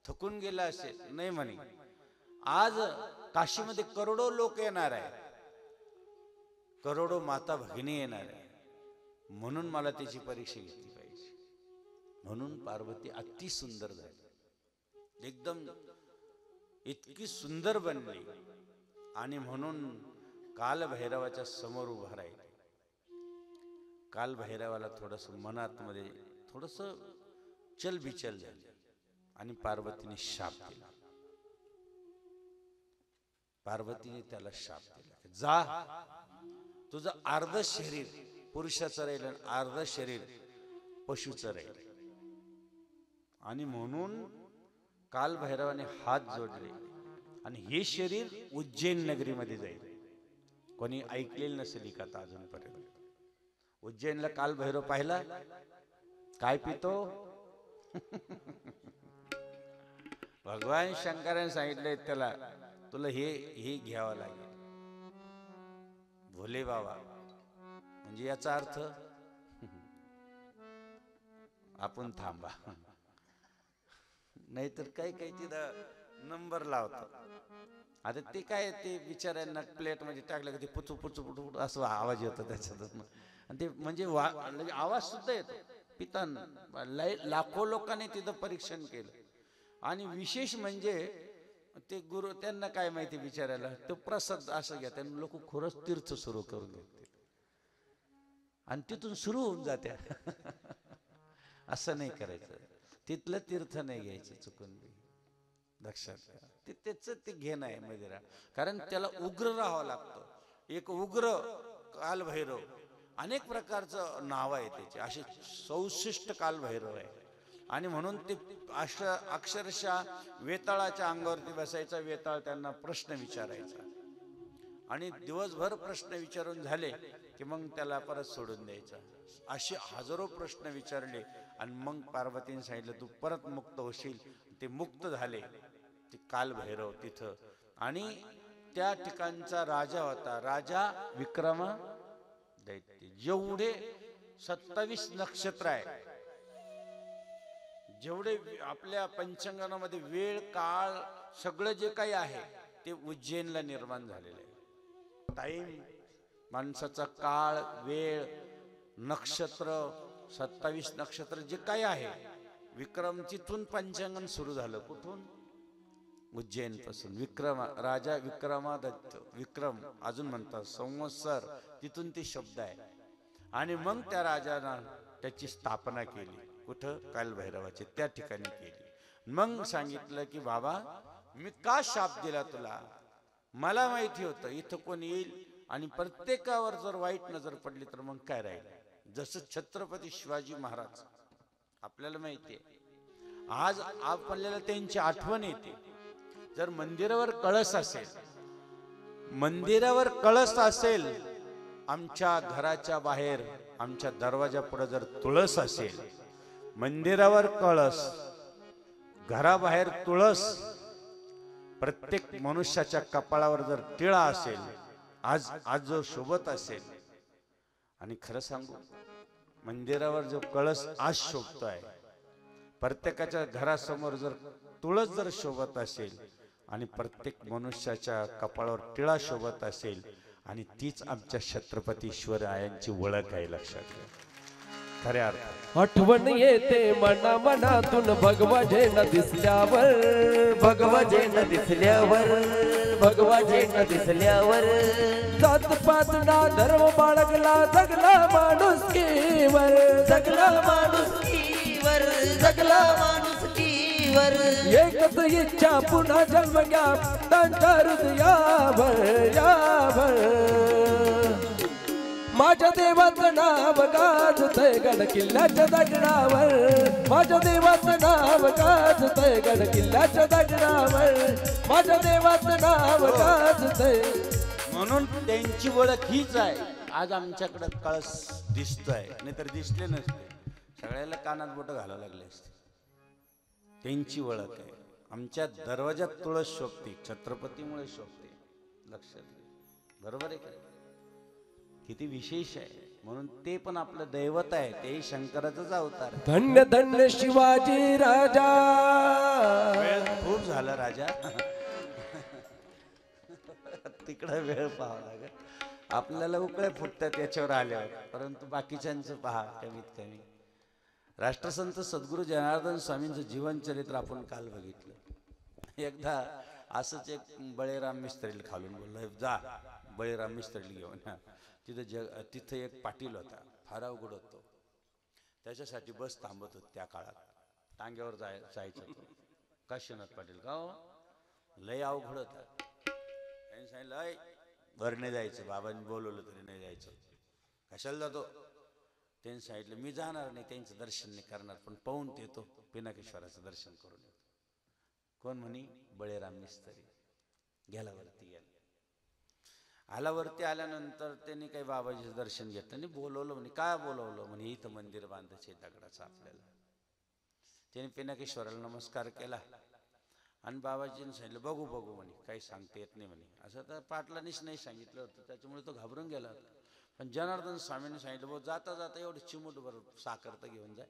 थकून गेला असेल, नाही म्हणे आज काशीमध्ये करोडो लोक येणार आहे, करोडो माता भगिनी येणार आहे, म्हणून मला त्याची परीक्षा घेतली पाहिजे. म्हणून पार्वती अति सुंदर झाली, एकदम इतकी सुंदर बनली, आणि म्हणून काल भैरवाच्या समोर उभा राहिली. काल भैरवाला थोडस मनात मध्ये थोडस चलबिचल झाली आणि पार्वतीने शाप दिला. पार्वतीने त्याला शाप दिला, जा तुझं अर्ध शरीर पुरुषाचं राहील आणि अर्ध शरीर पशुचं राहील. आणि म्हणून काल भैरवाने हात जोडले आणि हे शरीर उज्जैन नगरीमध्ये जाईल. कोणी ऐकलेलं नसेल ही कथा अजूनपर्यंत. उज्जैनला काल भैरव पाहिला, काय पितो? भगवान शंकराने सांगितले त्याला, तुला हे घ्यावं लागेल. भोले बाबा म्हणजे याचा अर्थ आपण थांबा, नाहीतर काही काही तिथं नंबर लावतात. आता ते काय, ते बिचाऱ्यांना प्लेट मध्ये टाकलं की ते पुचू पुचू पुचू असं आवाज येतो त्याच्यातून, आणि ते म्हणजे आवाज सुद्धा येतो. पितांना लाखो लोकांनी तिथं परीक्षण केलं. आणि विशेष म्हणजे ते गुरु, त्यांना काय माहिती बिचारायला, तो प्रसाद असं घ्या, त्यांना लोक खरंच तीर्थ सुरू करून देते आणि तिथून सुरू होऊन जात्या. असं नाही करायचं, तिथलं तीर्थ नाही घ्यायचं चुकून बी, लक्षात घ्या. ते त्याच ते घेणं आहे मदिरा, कारण त्याला उग्र राहावं लागतं. एक उग्र काल भैरव, अनेक प्रकारचं नाव आहे त्याचे, असे 64 काल भैरव आहे. आणि म्हणून ते अक्षरशः वेताळाच्या अंगावरती बसायचा, वेताळ त्यांना प्रश्न विचारायचा, आणि दिवसभर प्रश्न विचारून झाले की मग त्याला परत सोडून द्यायचा. असे हजारो प्रश्न विचारले आणि मग पार्वतीने सांगितलं तू परत मुक्त होशील. ते मुक्त झाले, ते काल भैरव तिथं. आणि त्या ठिकाणचा राजा होता, राजा विक्रमादित्य. जेवढे 27 नक्षत्र आहे, जेवढे आपल्या पंचांगामध्ये वेळ काळ सगळं जे काही आहे ते उज्जैनला निर्माण झालेलं आहे. टाइम, माणसाचा काळ, वेळ, नक्षत्र, 27 नक्षत्र जे काही आहे, विक्रम तिथून पंचांगण सुरू झालं. कुठून? उज्जैन पासून. राजा विक्रमादित्य, विक्रम अजून म्हणतात संवत्सर, तिथून ते शब्द आहे. आणि मग त्या राजानं त्याची स्थापना केली. कुठं? काल भैरवाचे त्या ठिकाणी केली. मग सांगितलं की बाबा मी का शाप दिला तुला, मला माहिती होतं इथं कोण येईल आणि प्रत्येकावर जर वाईट नजर पडली तर मग काय राहील. जसं छत्रपती शिवाजी महाराज आपल्याला माहिती आहे, आज आपल्याला त्यांची आठवण येते. जर मंदिरावर कळस असेल, मंदिरावर कळस असेल, आमच्या घराच्या बाहेर आमच्या दरवाजा पुढे जर तुळस असेल, मंदिरावर कळस, घराबाहेर तुळस, प्रत्येक मनुष्याच्या कपाळावर जर टिळा असेल, आज जो शोभत असेल, आणि खरं सांगू, मंदिरावर जो कळस आज शोभतोय, प्रत्येकाच्या घरासमोर जर तुळस जर शोभत असेल आणि प्रत्येक मनुष्याच्या कपाळावर टिळा शोभत असेल, आणि तीच आमच्या छत्रपती शिवरायांची ओळख आहे, लक्षात घ्या. खऱ्या अर्थ आठवण येते मना मनातून भगवा झेंडा दिसल्यावर, भगवा झेंडा दिसल्यावर, भगवा झेंडा दिसल्यावर, जात पात ना धर्म बाळगला जगला माणुसकीवर, जगला माणुसकीवर, जगला माणुसकीवर, एकच इच्छा पुन्हा जन्म घ्या त्यांच्या हृदयावर यावर. माझ्या देवाचं नाव गाजतंय गड किल्ल्याच्या दगडावर, माझ्या देवाचं नाव गाजतंय गड किल्ल्याच्या दगडावर, माझ्या देवाचं नाव गाजतंय. म्हणून त्यांची ओळख हीच आहे. आज आमच्याकडे कळस दिसतोय, नाहीतर दिसले नसते, सगळ्याला कानात बोट घालावं लागले असते. त्यांची ओळख आहे. आमच्या दरवाजात तुळस शोभते, छत्रपतीमुळे शोभते, लक्षात घ्या. बरोबर आहे का? किती विशेष आहे. म्हणून ते पण आपलं दैवत आहे, तेही शंकराचाच अवतार आहे. धन्य धन्य शिवाजी राजा. वेळ खूप झाला राजा, तिकडे वेळ पाहावा लागेल. आपल्याला उकळे फुटतात याच्यावर आल्यावर, परंतु बाकीच्यांचं पहा. कमीत कमी राष्ट्रसंत सद्गुरू जनार्दन स्वामींचं जीवनचरित्र आपण काल बघितलं. एकदा असंच एक बळीराम मिस्त्रीला खालून बोललो, जा बळीराम मिस्त्रीला घेऊन. तिथं एक पाटील होता, फार अवघड होतो. त्याच्यासाठी बस थांबत होती त्या काळात. टांग्यावर जायचं होतं. काशीनाथ पाटील का हो, लय अवघड होता. त्यांनी सांगितलं, वर नाही जायचं, बाबांनी बोलवलं तरी नाही जायचं. कशाला जातो? त्यांनी सांगितलं, मी जाणार नाही, त्यांचं दर्शन नाही करणार, पण पाहून येतो, पिनाकेश्वराचं दर्शन करून येतो. कोण म्हणी? बळीराम मिस्त्री. गेला वरती, गेला. आला वरती आल्यानंतर त्यांनी काही बाबाजीचं दर्शन घेतलं आणि बोलवलं. म्हणे काय बोलवलं? म्हणे इथं मंदिर बांधायचे दगडाचं आपल्याला. त्यांनी पिनाकेश्वराला नमस्कार केला आणि बाबाजीने सांगितलं, बघू बघू म्हणे, काही सांगता येत नाही म्हणे. असं तर पाटलांनीच नाही सांगितलं होतं, त्याच्यामुळे तो घाबरून गेला होता. पण जनार्दन स्वामींनी सांगितलं, भाऊ जाता जाता एवढं चिमूटभर साखर तर घेऊन जाय.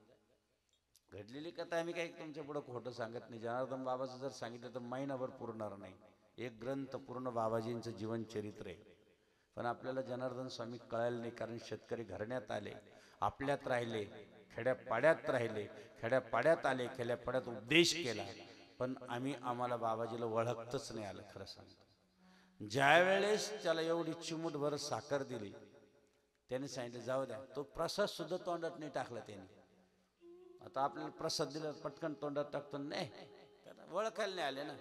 घडलेली कथा आम्ही काही तुमच्या पुढं खोटं सांगत नाही. जनार्दन बाबाचं जर सांगितलं तर महिनाभर पुरणार नाही. एक ग्रंथ पूर्ण बाबाजींचं जीवनचरित्र आहे. पण आपल्याला जनार्दन स्वामी कळायला नाही, कारण शेतकरी घराण्यात आले, आपल्यात राहिले, खेड्यापाड्यात राहिले, खेड्यापाड्यात आले, खेड्यापाड्यात उपदेश केला, पण आम्हाला बाबाजीला ओळखतच नाही आलं. खरं सांगतो, ज्या वेळेस त्याला एवढी चिमूटभर साखर दिली, त्याने सांगितलं जाऊ द्या. तो प्रसाद सुद्धा तोंडात नाही टाकला त्याने. आता आपल्याला प्रसाद दिला पटकन तोंडात टाकतो नाही, त्याला ओळखायला नाही आले ना.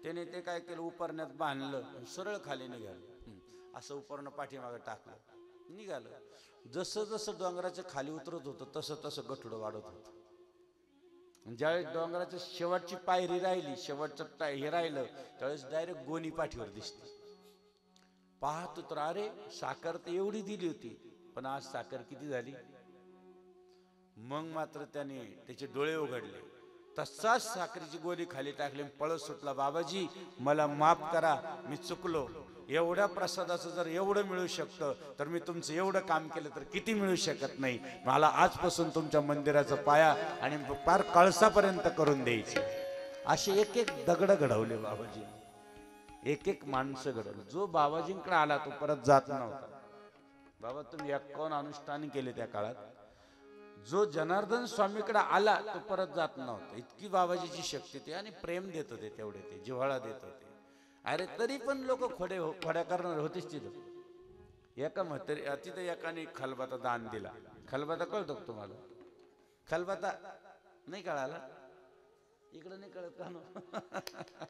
त्याने ते काय केलं, उपरण्यात बांधलं, सरळ खाली निघालं. असं उपरणं पाठीमागं टाकलं, निघालं. जसं जसं डोंगराच्या खाली उतरत होतं तसं तसं गठुडं वाढत होतं. ज्यावेळेस डोंगराच्या शेवटची पायरी राहिली, शेवटचं हे राहिलं, त्यावेळेस डायरेक्ट गोणी पाठीवर दिसते. पाहतो तर अरे, साखर तर एवढी दिली होती, पण आज साखर किती झाली? मग मात्र त्याने त्याचे डोळे उघडले. तसाच साखरेची गोळी खाली टाकली, पळत सुटला, बाबाजी मला माफ करा, मी चुकलो. एवढ्या प्रसादाचं जर एवढं मिळू शकतं तर मी तुमचं एवढं काम केलं तर किती मिळू शकत नाही. मला आजपासून तुमच्या मंदिराचा पाया आणि पार कळसापर्यंत करून द्यायचे. असे एक एक दगड घडवले बाबाजी, एक एक माणसं घडवलं. जो बाबाजींकडे आला तो परत जात नव्हता. बाबा तुम्ही 51 अनुष्ठान केले त्या काळात. जो जनार्दन स्वामीकडे आला तो परत जात नव्हता. इतकी बाबाजीची शक्ती ते, आणि प्रेम देत होते तेवढे, ते जिव्हाळा देत होते. अरे तरी पण लोक खोड्या करणार होतेच तिथं. एका म्हातारी तिथं एकाने खलबत्ता दान दिला. खलबत्ता कळतो का तुम्हाला? खलबत्ता नाही कळाला? इकडं नाही कळत का?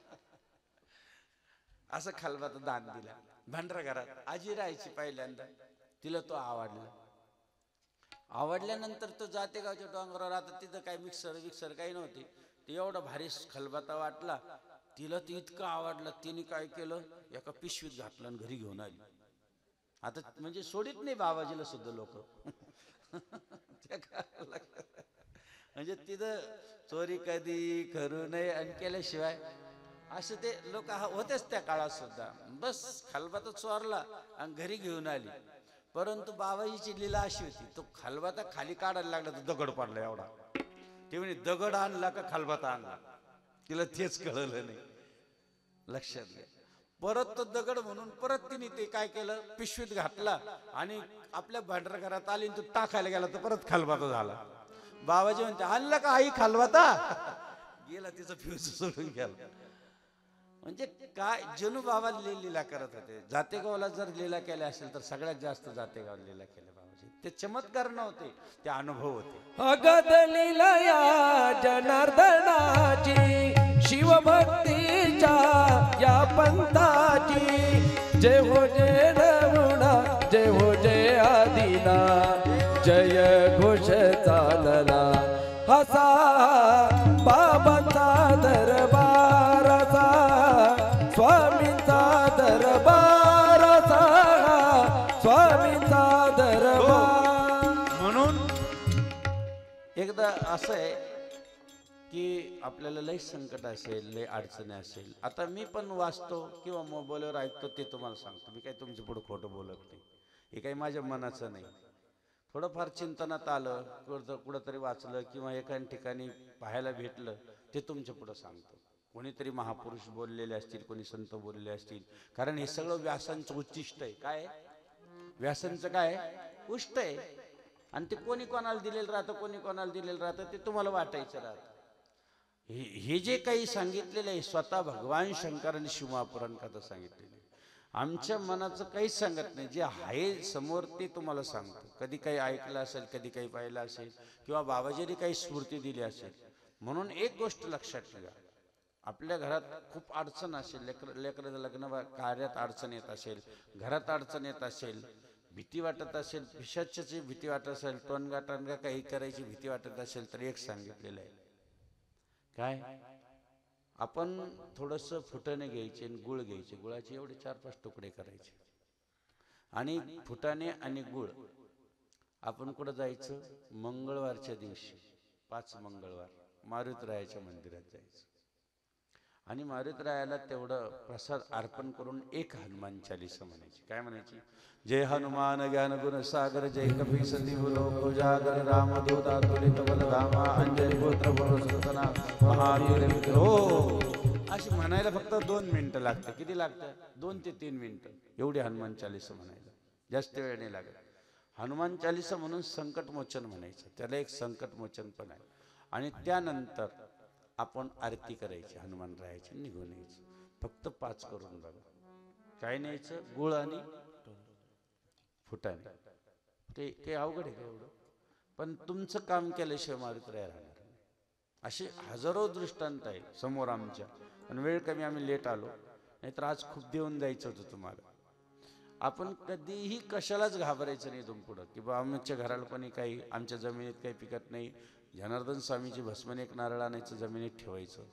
असं खलबत्ता दान दिला. भांडरा घरात आजी राहायची पहिल्यांदा, तिला तो आवडला. आवडल्यानंतर तो जातेगावच्या डोंगरावर, आता तिथं काही मिक्सर काही नव्हती, ते एवढा भारी खलबत्ता वाटला तिला, ते इतकं आवडलं, तिने काय केलं, एका पिशवीत घातलं आणि घरी घेऊन आली. आता म्हणजे सोडित नाही बाबाजीला सुद्धा लोक. म्हणजे तिथं चोरी कधी करू नये आणि केल्याशिवाय असं ते लोक होतेच त्या काळात सुद्धा. बस खलबत्ता चोरला आणि घरी घेऊन आली. परंतु बाबाजीची लीला अशी होती, तो खालबाता खाली काढायला लागला तर दगड पडला एवढा. ते म्हणे दगड आणला का खालबाता आणला, तिला तेच कळलं नाही. लक्षात घ्या. परत तो दगड म्हणून परत तिने ते काय केलं, पिशवीत घातला आणि आपल्या भांडरा घरात आली, तो टाकायला गेला तर परत खालबाता झाला. बाबाजी म्हणते आणला का आई खालबाता, गेला तिचं फ्यूज सोडून गेला. म्हणजे काय जणू बाबा लीला करत होते. जातेगावला जर लीला केल्या असेल तर सगळ्यात जास्त जातेगाव लीला केल्या बाबाजी. ते चमत्कार नव्हते, ते अनुभव होते. अगद लीला या जनार्दनाची, शिवभक्तीच्या या पंथाची. जय हो जय रमणा, जय हो जय आदिना, जय घोष चालला हसा बाबांचा दरबार असा, स्वामींचा दरबार असा, स्वामींचा दरबार. म्हणून एकदा असं आहे की आपल्याला लय संकट असेल, लय अडचणी असेल. आता मी पण वाचतो किंवा मोबाईलवर ऐकतो, ते तुम्हाला सांगतो. मी काही तुमच्या पुढे खोटं बोलत नाही, हे काही माझ्या मनाचं नाही. थोडंफार चिंतनात आलं, कुठंतरी वाचलं किंवा एका ठिकाणी पाहायला भेटलं, ते तुमच्या पुढं सांगतो. कोणीतरी महापुरुष बोललेले असतील, कोणी संत बोललेले असतील. कारण हे सगळं व्यासांचं उच्चिष्ट आहे. काय व्यासांचं काय उष्ट आहे, आणि ते कोणी कोणाला दिलेलं राहतं, कोणी कोणाला दिलेलं राहतं, ते तुम्हाला वाटायचं राहतं. हे जे काही सांगितलेलं आहे स्वतः भगवान शंकरांनी शिवमहापुराण कथा सांगितलेली. आमच्या मनाचं काहीच सांगत नाही, जे आहे समोर ते तुम्हाला सांगतो. कधी काही ऐकलं असेल, कधी काही पाहिलं असेल, किंवा बाबाजींनी काही स्फूर्ती दिली असेल. म्हणून एक गोष्ट लक्षात ठेवा, आपल्या घरात खूप अडचण असेल, लेकराचं लग्न कार्यात अडचण येत असेल, घरात अडचण येत असेल, भीती वाटत असेल, पिशाच्याची भीती वाटत असेल, टोनगा टोनगा काही करायची भीती वाटत असेल, तर एक सांगितलेलं आहे. काय, आपण थोडंसं फुटाणे घ्यायचे आणि गुळ घ्यायचे, गुळाचे एवढे 4-5 तुकडे करायचे, आणि फुटाणे आणि गुळ आपण कुठं जायचं, मंगळवारच्या दिवशी 5 मंगळवार मारुतीरायाच्या मंदिरात जायचं, आणि मारुतीरायाला तेवढं प्रसाद अर्पण करून एक हनुमान चालीसा म्हणायची. काय म्हणायची, जय हनुमान ज्ञान गुण सागर, जय कपी सती लोक उजागर, रामदूत अतुलित बलधामा, अंजनी पुत्र पुरुषोत्तमा, महावीर विक्रो. अशी म्हणायला फक्त 2 मिनिटं लागतं. किती लागतं, 2 ते 3 मिनिटं एवढी हनुमान चालीसा म्हणायला, जास्त वेळ नाही लागत. हनुमान चालीसा म्हणून संकटमोचन म्हणायचं, त्याला एक संकटमोचन पण आहे. आणि त्यानंतर आपण आरती करायची हनुमान रायाची, निघून यायचं. फक्त 5 करून बघा. काय न्यायचं, गुळ आणि फुटाणे. ते अवघड आहे का एवढं, पण तुमचं काम केल्याशिवाय मारुतीराया राहणार नाही. असे हजारो दृष्टांत आहे समोर आमच्या, आणि वेळ कमी, आम्ही लेट आलो, नाहीतर आज खूप देऊन जायचं होतं तुम्हाला. आपण कधीही कशालाच घाबरायचं नाही इथून पुढं, की बा आमच्या घराला पण काही, आमच्या जमिनीत काही पिकत नाही, जनार्दन स्वामीची भस्मने एक नारळ आणायचं, जमिनीत ठेवायचं,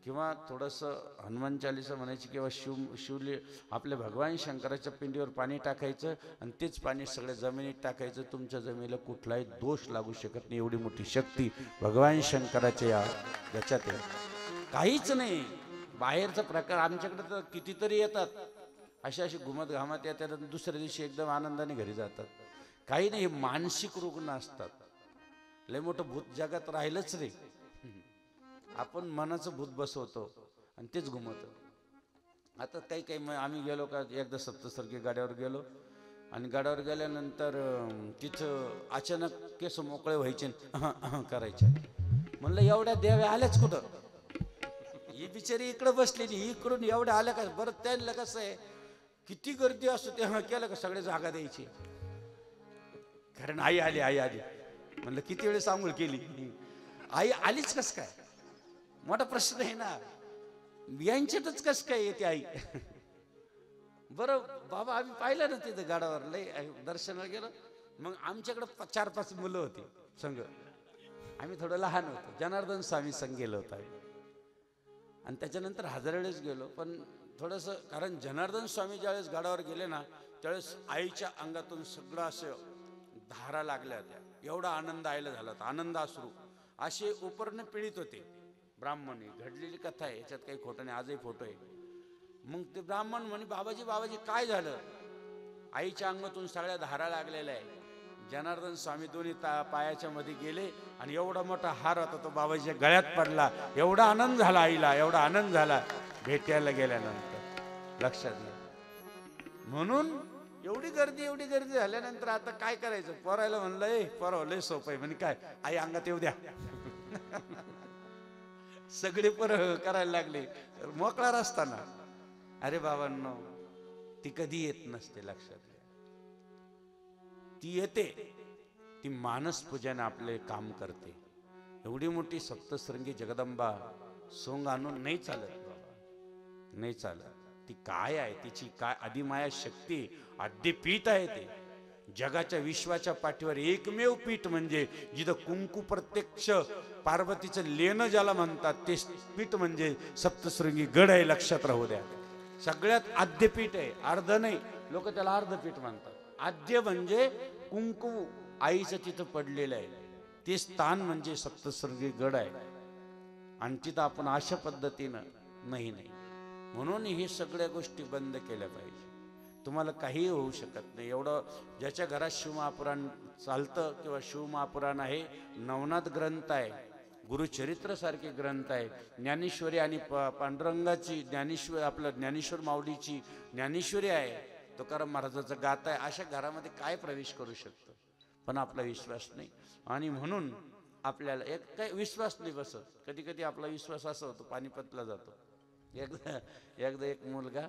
किंवा थोडंसं हनुमान चालीसा म्हणायची, किंवा शिवले आपल्या भगवान शंकराच्या पिंडीवर पाणी टाकायचं, आणि तेच पाणी सगळ्या जमिनीत टाकायचं. तुमच्या जमिनीला कुठलाही दोष लागू शकत नाही, एवढी मोठी शक्ती भगवान शंकराच्या याच्यात आहे. काहीच नाही बाहेरचा प्रकार. आमच्याकडे तर कितीतरी येतात, अशी घुमत घामत येतात, आणि दुसऱ्या दिवशी एकदम आनंदाने घरी जातात. काही नाही, मानसिक रुग्ण असतात. लय मोठं भूत जगात राहिलंच रे, आपण मनाचं भूत बसवतो आणि तेच घुमवतो. आता काही आम्ही गेलो का, एकदा सप्तसर्गी गाड्यावर गेलो, आणि गाड्यावर गेल्यानंतर तिथं अचानक केस मोकळे व्हायचे, करायचे. म्हणलं एवढ्या देव्या आल्याच कुठं, ही बिचारी इकडं बसलेली, इकडून एवढ्या आल्या का. बरं त्यांना कसं आहे, किती गर्दी असतो तेव्हा केलं का सगळे जागा द्यायची, कारण आई आली, आई आली. म्हणलं किती वेळेस आंघोळ केली, आई आलीच कस काय, मोठा प्रश्न आहे ना. यांच्यातच कस काय येते आई. बरं बाबा, आम्ही पाहिलं ना तिथं गाडावर, लय दर्शनाला गेलो. मग आमच्याकडे 4-5 मुलं होती संघ, आम्ही थोडं लहान होतो. जनार्दन स्वामी संघ गेलो होतो आम्ही, आणि त्याच्यानंतर 1000 वेळेस गेलो. पण थोडंसं, कारण जनार्दन स्वामी ज्यावेळेस गाडावर गेले ना, त्यावेळेस आईच्या अंगातून सगळं असं धारा लागल्या होत्या, एवढा आनंद आयला झाला होता, आनंद अश्रू असे उपरने पिळीत होते. ब्राह्मणी घडलेली कथा आहे, याच्यात काही खोटं नाही, आजही फोटो आहे. मग ते ब्राह्मण म्हणे, बाबाजी बाबाजी काय झालं. आईच्या अंगातून सगळ्या धारा लागलेल्या आहे. जनार्दन स्वामी दोन्ही पायाच्या मध्ये गेले आणि एवढा मोठा हार होता तो बाबाजीच्या गळ्यात पडला. एवढा आनंद झाला आईला, एवढा आनंद झाला भेटायला गेल्यानंतर. लक्षात घ्या. म्हणून एवढी गर्दी झाल्यानंतर आता काय करायचं? पोरायला म्हणलं ए पोराव लय सोपं आहे. म्हणे काय? आई अंगात येऊ द्या. सगळे पर करायला लागले. मोकळा रस्ता ना. अरे बाबांनो, ती कधी येत नसते. लक्षात घ्या. ती येते, ती मानस पूजाने आपले काम करते. एवढी मोठी सप्तशृंगी जगदंबा सोंग आणून नाही चालत बाबा, नाही चालत. ती काय आहे? तिची काय आदिमाया शक्ती, आद्यपीठ आहे ते. जगाच्या विश्वाच्या पाठीवर एकमेव पीठ म्हणजे जिथं कुंकू प्रत्यक्ष पार्वतीचं लेणं ज्याला म्हणतात ते पीठ म्हणजे सप्तशृंगी गड आहे. लक्षात राहू द्या. सगळ्यात आद्यपीठ आहे, अर्ध नाही. लोक त्याला अर्धपीठ म्हणतात. आद्य म्हणजे कुंकू आईचं तिथं पडलेलं आहे. ते स्थान म्हणजे सप्तशृंगी गड आहे. आणि तिथं आपण अशा पद्धतीनं नाही. म्हणून हे सगळ्या गोष्टी बंद केल्या पाहिजे. तुम्हाला काही होऊ शकत नाही. एवढं ज्याच्या घरात शिवमहापुराण चालतं किंवा शिवमहापुराण आहे, नवनाथ ग्रंथ आहे, गुरुचरित्र सारखे ग्रंथ आहे, ज्ञानेश्वरी आणि पांडुरंगाची ज्ञानेश्वर, आपलं ज्ञानेश्वर माऊलीची ज्ञानेश्वरी आहे, तुकाराम महाराजाचं गाथा आहे. अशा घरामध्ये काय प्रवेश करू शकतो? पण आपला विश्वास नाही. आणि म्हणून आपल्याला एक काही विश्वास नाही बसत. कधी कधी आपला विश्वास असा होतो पानिपतला जातो. एकदा एक मुलगा,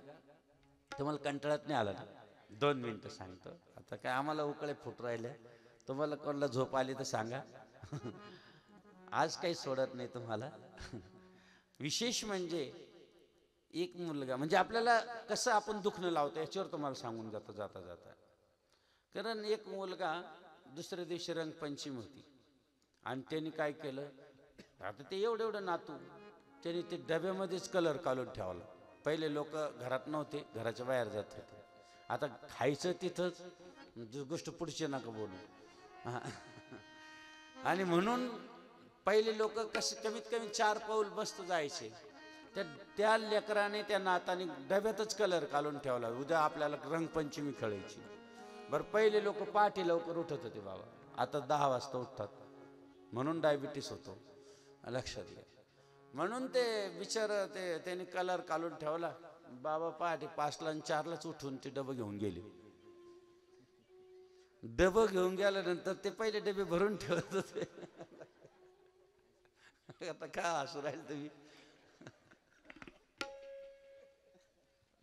तुम्हाला कंटाळत नाही आला ना? 2 मिनिटं सांगतो. आता काय आम्हाला उकळे फुट राहिले. तुम्हाला कोणाला झोप आली तर सांगा. आज काही सोडत नाही तुम्हाला. विशेष म्हणजे एक मुलगा, म्हणजे आपल्याला कसं आपण दुखणं लावतो याच्यावर तुम्हाला सांगून जाता. कारण एक मुलगा दुसऱ्या दिवशी रंगपंचमी होती आणि त्यांनी काय केलं, आता ते एवढं नातू, त्यांनी ते डब्यामध्येच कलर काढून ठेवला. पहिले लोक घरात नव्हते, घराच्या बाहेर जात होते. आता खायचं तिथंच, गोष्ट पुढची नका बोलू. आणि म्हणून पहिले लोक कसे कमीत कमी 4 पाऊल बसत जायचे. त्या लेकराने त्या नाताने डब्यातच कलर काढून ठेवला, उद्या आपल्याला रंगपंचमी खेळायची. बरं, पहिले लोक पहाटे लवकर उठत होते बाबा, आता 10 वाजता उठतात. म्हणून डायबिटीस होतो. लक्षात घ्या. म्हणून ते बिचार त्यांनी कलर काढून ठेवला. बाबा पहाटे 5ला आणि 4लाच उठून ते डबं घेऊन गेले. डबं घेऊन गेल्यानंतर ते पहिले डबे भरून ठेवत होते. आता काय हसू राहील तुम्ही?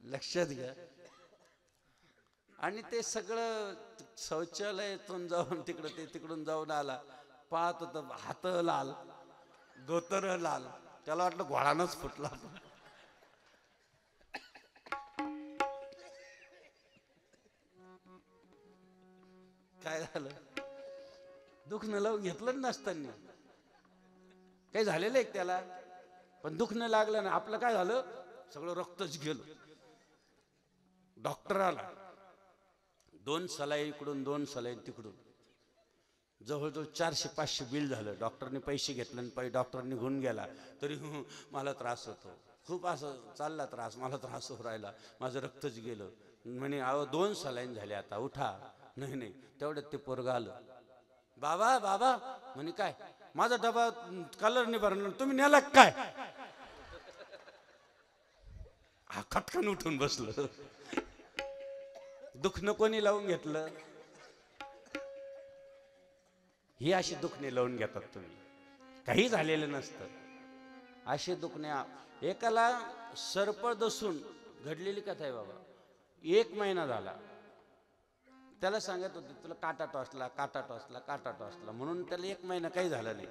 लक्षात घ्या. आणि ते सगळं शौचालयातून जाऊन तिकडून जाऊन आला, पाहत होत हात लाल, धोतर लाल. त्याला वाटलं घोडानच फुटला. काय झालं? दुखणं लावून घेतलं नसताना. काही झालेलं आहे त्याला, पण दुखणं लागलं ना. आपलं काय झालं, सगळं रक्तच गेलं. डॉक्टर आला, 2 सलाई इकडून 2 सलाई तिकडून, जवळजवळ 400-500 बिल झालं. डॉक्टरने पैसे घेतले आणि डॉक्टर निघून गेला. तरी मला त्रास होतो खूप, असं चालला त्रास, मला त्रास होऊ राहिला, माझं रक्तच गेलं. म्हणे अहो 2 सलाईन झाले, आता उठा. नाही तेवढ्यात ते पोरगं आलं. बाबा म्हणे काय, माझा डबा कलर नाही भरला, तुम्ही नेला काय? हा खटकन उठून बसलं. दुखणं कोणी लावून घेतलं? ही अशी दुखणे लावून घेतात तुम्ही. काही झालेलं नसतं. असे दुखणे, एकाला सर्प दसून घडलेली कथा आहे बाबा. 1 महिना झाला, त्याला सांगत होते तुला काटा टोचला म्हणून त्याला 1 महिना काही झालं नाही.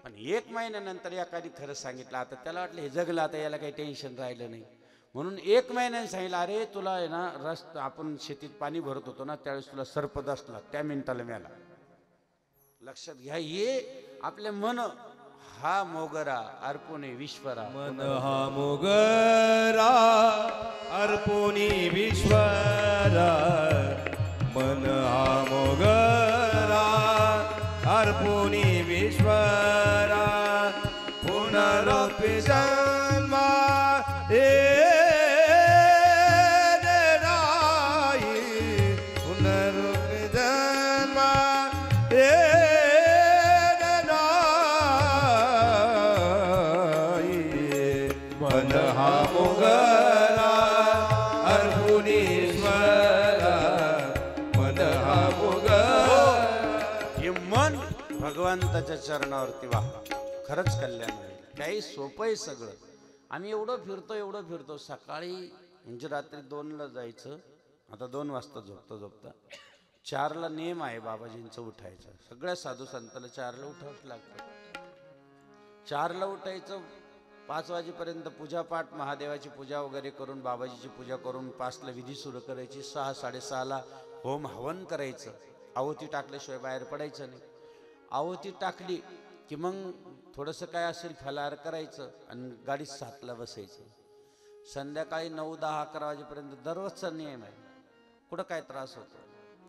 पण 1 महिन्यानंतर एखादी खरं सांगितलं. आता त्याला वाटलं हे जगलं, आता याला काही टेन्शन राहिलं नाही. म्हणून 1 महिन्याने सांगितलं, अरे तुला आहे ना आपण शेतीत पाणी भरत होतो ना, त्यावेळेस तुला सर्प दसला, त्या मिनिटाला मेला. लक्षात घ्या. हे आपले मन हा मोगरा अर्पुणे विश्वरा, मन हा मोगरा अर्पुणे विश्वरा, मन हा मोगरा अर्पुणे विश्वरा, पुनरपि जन्मा मन हा मोगरा अर्पुनीश्वरा मन हा मोगरा. हे मन भगवंताच्या चरणावरती वाहा, खरंच कल्याण होईल. काही सोपं आहे सगळं. आम्ही एवढं फिरतो सकाळी म्हणजे रात्री 2ला जायचं, आता 2 वाजता झोपता 4ला नेम आहे बाबाजींचं उठायचं. सगळ्या साधू संतांना 4ला उठावंच लागतं. 4ला उठायचं, 5 वाजेपर्यंत पूजापाठ, महादेवाची पूजा वगैरे करून, बाबाजीची पूजा करून 5ला विधी सुरू करायची. 6, 6:30ला होम हवन करायचं. आहुती टाकल्याशिवाय बाहेर पडायचं नाही. आहुती टाकली की मग थोडंसं काय असेल फलाहार करायचं आणि गाडीत 7ला बसायचं. संध्याकाळी 9, 10, 11 वाजेपर्यंत दररोजचा नियम आहे. कुठं काय त्रास होतो,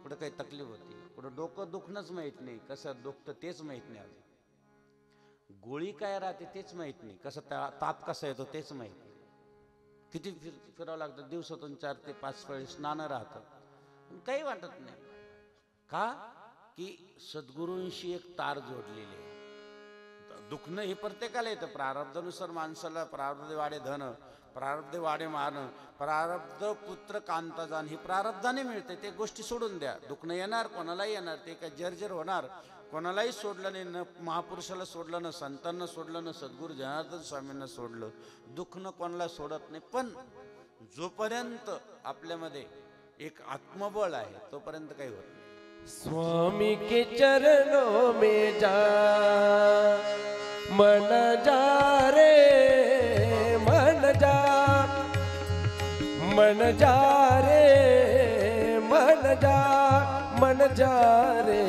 कुठं काही तकलीफ होती, कुठं डोकं दुखणंच माहीत नाही, कसं दुखतं तेच माहीत नाही, अजून गोळी काय राहते तेच माहीत नाही, कसं ताप कसा येतो तेच माहीत नाही. किती फिरावं लागतं, दिवसातून 4 ते 5 वेळेस स्नानं राहतात, पण काही वाटत नाही. का की सद्गुरूंशी एक तार जोडलेली आहे. दुखणं हे प्रत्येकाला येतं. प्रारब्धानुसार माणसाला प्रारब्ध वाढे धन, प्रारब्ध वाढे मान, प्रारब्ध पुत्र कांता जाण, ही प्रारब्धाने मिळते. ते गोष्टी सोडून द्या. दुखणं येणार, कोणालाही येणार, ते काय जर्जर होणार. कोणालाही सोडलं नाही, न महापुरुषाला सोडलं, न संतांना सोडलं, न सद्गुरू जनार्दन स्वामींना सोडलं. दुखणं कोणाला सोडत नाही. पण जोपर्यंत आपल्यामध्ये एक आत्मबळ आहे तोपर्यंत काही होत नाही. स्वामी के चरणों में जा मन जा रे मन जा, मन जा रे मन जा, मन जा रे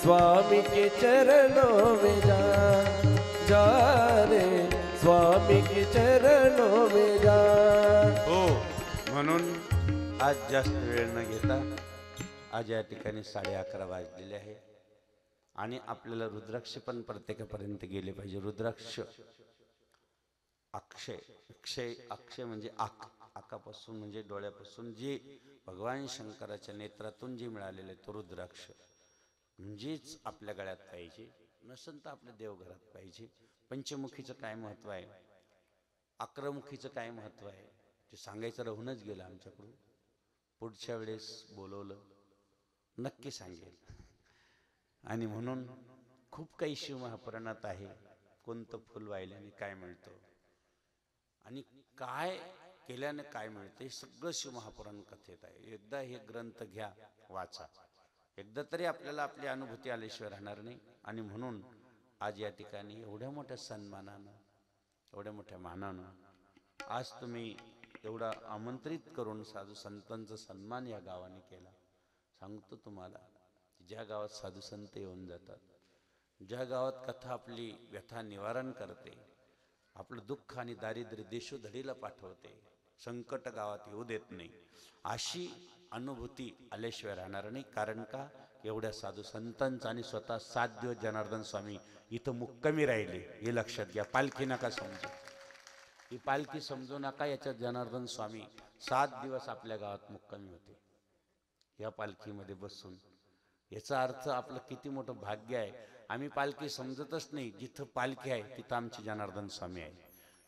स्वामी के चरणों में जा, जा रे स्वामी के चरणों में जा. हो, म्हणून आज जास्त वेळ न घेता, आज या ठिकाणी 11:30 वाजलेले आहे आणि आपल्याला रुद्राक्ष पण प्रत्येकापर्यंत गेले पाहिजे. रुद्राक्ष अक्षय, अक्षय म्हणजे आकापासून म्हणजे डोळ्यापासून जे भगवान शंकराच्या नेत्रातून जे मिळालेले तो रुद्राक्ष म्हणजेच आपल्या गळ्यात पाहिजे. नसेल तर आपल्या देवघरात पाहिजे. पंचमुखीचं काय महत्व आहे, 11मुखीचं काय महत्व आहे ते सांगायचं राहूनच गेलं आमच्याकडून. पुढच्या वेळेस बोलवलं नक्की सांगेल. आणि म्हणून खूप काही शिवमहापुराणात आहे. कोणतं फुल वाहिल्याने काय मिळतं आणि काय केल्याने काय मिळतं हे सगळं शिवमहापुराण कथेत आहे. एकदा हे ग्रंथ घ्या, वाचा. एकदा तरी आपल्याला आपली अनुभूती आल्याशिवाय राहणार नाही. आणि म्हणून आज या ठिकाणी एवढ्या मोठ्या सन्मानानं, एवढ्या मोठ्या मानानं आज तुम्ही एवढा आमंत्रित करून साधू संतांचा सन्मान या गावाने केला. सांगतो तुम्हाला, ज्या गावात साधू संत येऊन जातात, ज्या गावात कथा आपली व्यथा निवारण करते, आपलं दुःख आणि दारिद्र्य देशोधडीला पाठवते, संकट गावात येऊ देत नाही, अशी अनुभूती आल्याशिवाय राहणार नाही. कारण का, एवढ्या साधू संतांचा आणि स्वतः 7 दिवस जनार्दन स्वामी इथं मुक्कामी राहिले. हे लक्षात घ्या. पालखी नका समजू, ही पालखी समजू नका. याच्यात जनार्दन स्वामी 7 दिवस आपल्या गावात मुक्कामी होते या पालखीमध्ये बसून. याचा अर्थ आपलं किती मोठं भाग्य आहे. आम्ही पालखी समजतच नाही. जिथं पालखी आहे तिथं आमचे जनार्दन स्वामी आहे.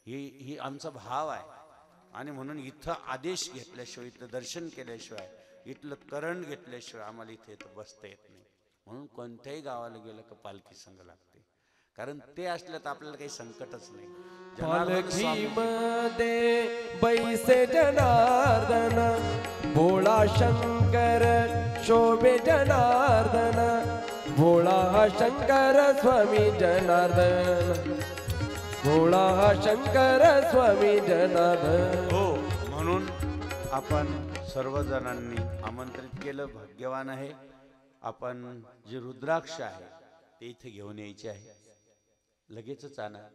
ही आमचा भाव आहे. आणि म्हणून इथं आदेश घेतल्याशिवाय, इथं दर्शन केल्याशिवाय, इथलं करण घेतल्याशिवाय आम्हाला इथे बसता येत नाही. म्हणून कोणत्याही गावाला गेलं का पालखी संग लागते. कारण ते असलं तर आपल्याला काही संकटच नाही. पालखीमध्ये बैसे जनार्दन, भोळा शंकर शोभे जनार्दन, भोळा शंकर स्वामी जनार्दन, भोळा शंकर स्वामी जनार्दन. हो, म्हणून आपण सर्वजणांनी आमंत्रित केलं. भाग्यवान आहे आपण. जे रुद्राक्ष आहे ते इथे घेऊन यायचे आहे, लगेचच आणा.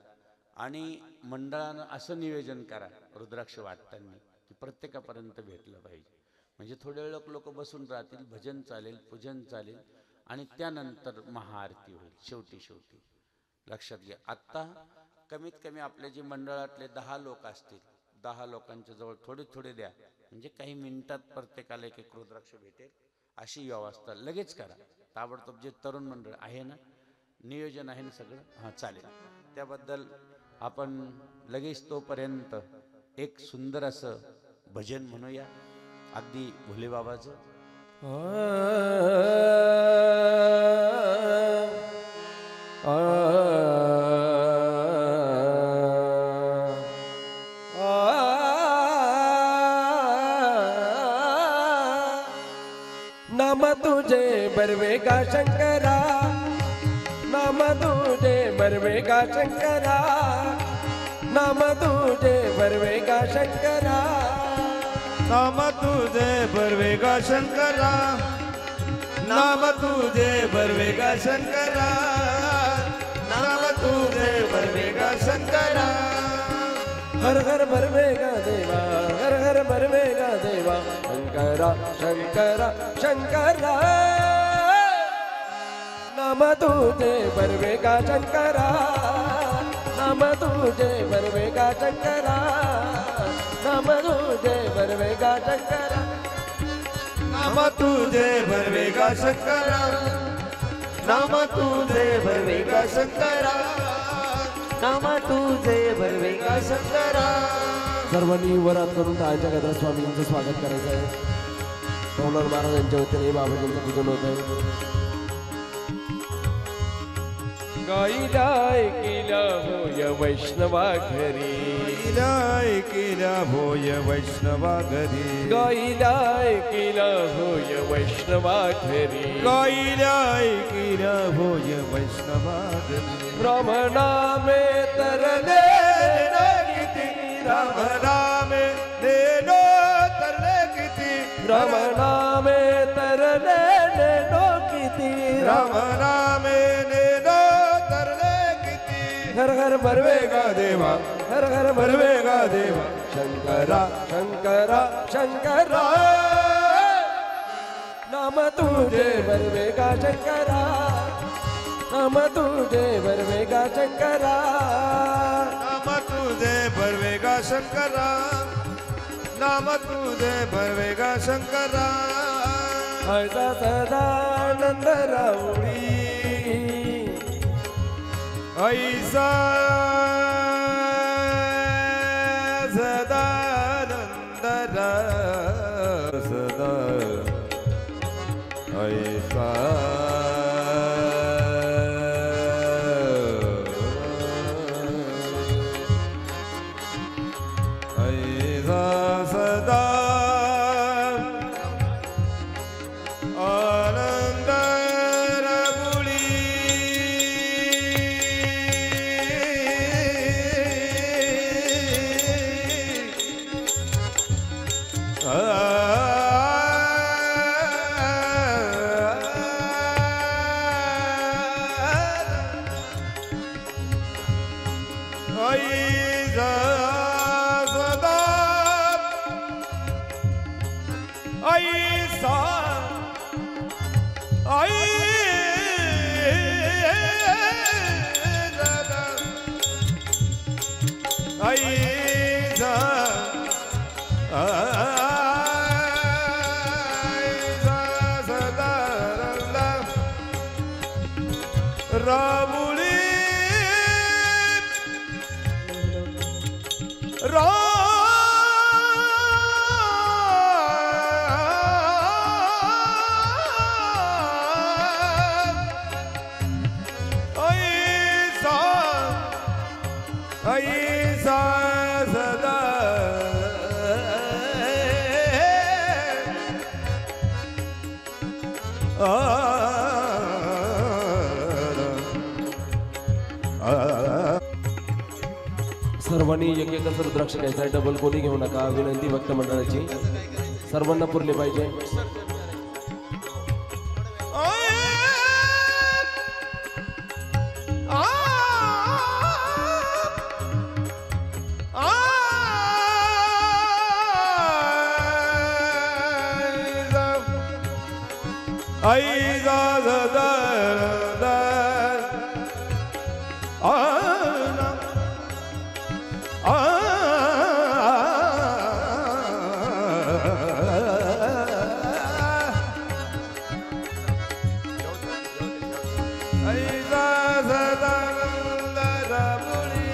आणि मंडळानं असं नियोजन करा रुद्राक्ष वाटताना की प्रत्येकापर्यंत भेटलं पाहिजे. म्हणजे थोडे वेळ लोक बसून राहतील, भजन चालेल, पूजन चालेल आणि त्यानंतर महाआरती होईल. शेवटी लक्षात घ्या, आत्ता कमीत कमी आपल्या जे मंडळातले 10 लोक असतील, 10 लोकांच्या जवळ थोडे द्या. म्हणजे काही मिनिटात प्रत्येकाला एक रुद्राक्ष भेटेल. अशी व्यवस्था लगेच करा. ताबडतोब जे तरुण मंडळ आहे ना, नियोजन आहे ना सगळं, हां चालेल. त्याबद्दल आपण लगेच तोपर्यंत एक सुंदर असं भजन म्हणूया अगदी भोलेबाबाचं. नाम तुझे बरवेगा शंकरा, नाम तुझे बरवेगा शंकरा, नाम तुझे बरवेगा शंकरा, नाम तुझे बरवेगा शंकरा, नाम तुझे बरवेगा शंकरा, नाम तुझे बरवेगा शंकरा. हर हर बरवेगा देवा, हर हर बरवेगा देवा, शंकरा शंकरा शंकरा. नाम तुझे बरवेगा शंकरा, नाम तुझे बरवेगा शंकरा, नाम तुझे बरवेगा शंकरा, नाम तुझे बरवेगा शंकरा, नाम तुझे बरवेगा शंकरा, नाम तुझे बरवेगा शंकरा. सर्वांनी वरात करून टाळ्यांच्या गजरात स्वामींचं स्वागत करायचं आहे. पवनार महाराजांच्या वतीने बाबाजींचं पूजन होत आहे. गाईला ऐकिला होय वैष्णवा घरी, केला भोय वैष्णवा घरी, गाईला ऐकिला होय वैष्णवा घरी, गाईला केला भोय वैष्णवा घरी. राम नामे तरले किती, राम नामे देनो तरले किती, राम नामे तरले किती, राम नामे देनो तरले किती. हर हर बरवेगा देवा, हर हर बरवेगा देवा, शंकरा शंकरा शंकरा. नाम तुझे बरवेगा शंकरा, नाम तुझे बरवेगा शंकरा, नाम तुझे बरवेगा शंकरा, नाम तुझे बरवेगा शंकरा. ऐसा सदानंद राऊळी, ऐसा सदानंद सदा ऐसा ऐसा सदा आनंद रबुली. ऐसा सदा ऐसा रामुली ऐसा सदा सर्वांनी एक एकच रुद्राक्ष घ्यायचा आहे. डबल कोणी घेऊ नका, विनंती भक्त मंडळाची. सर्वांना पुरले पाहिजे. ऐसा सदा ऐसा सदानंद रमुळी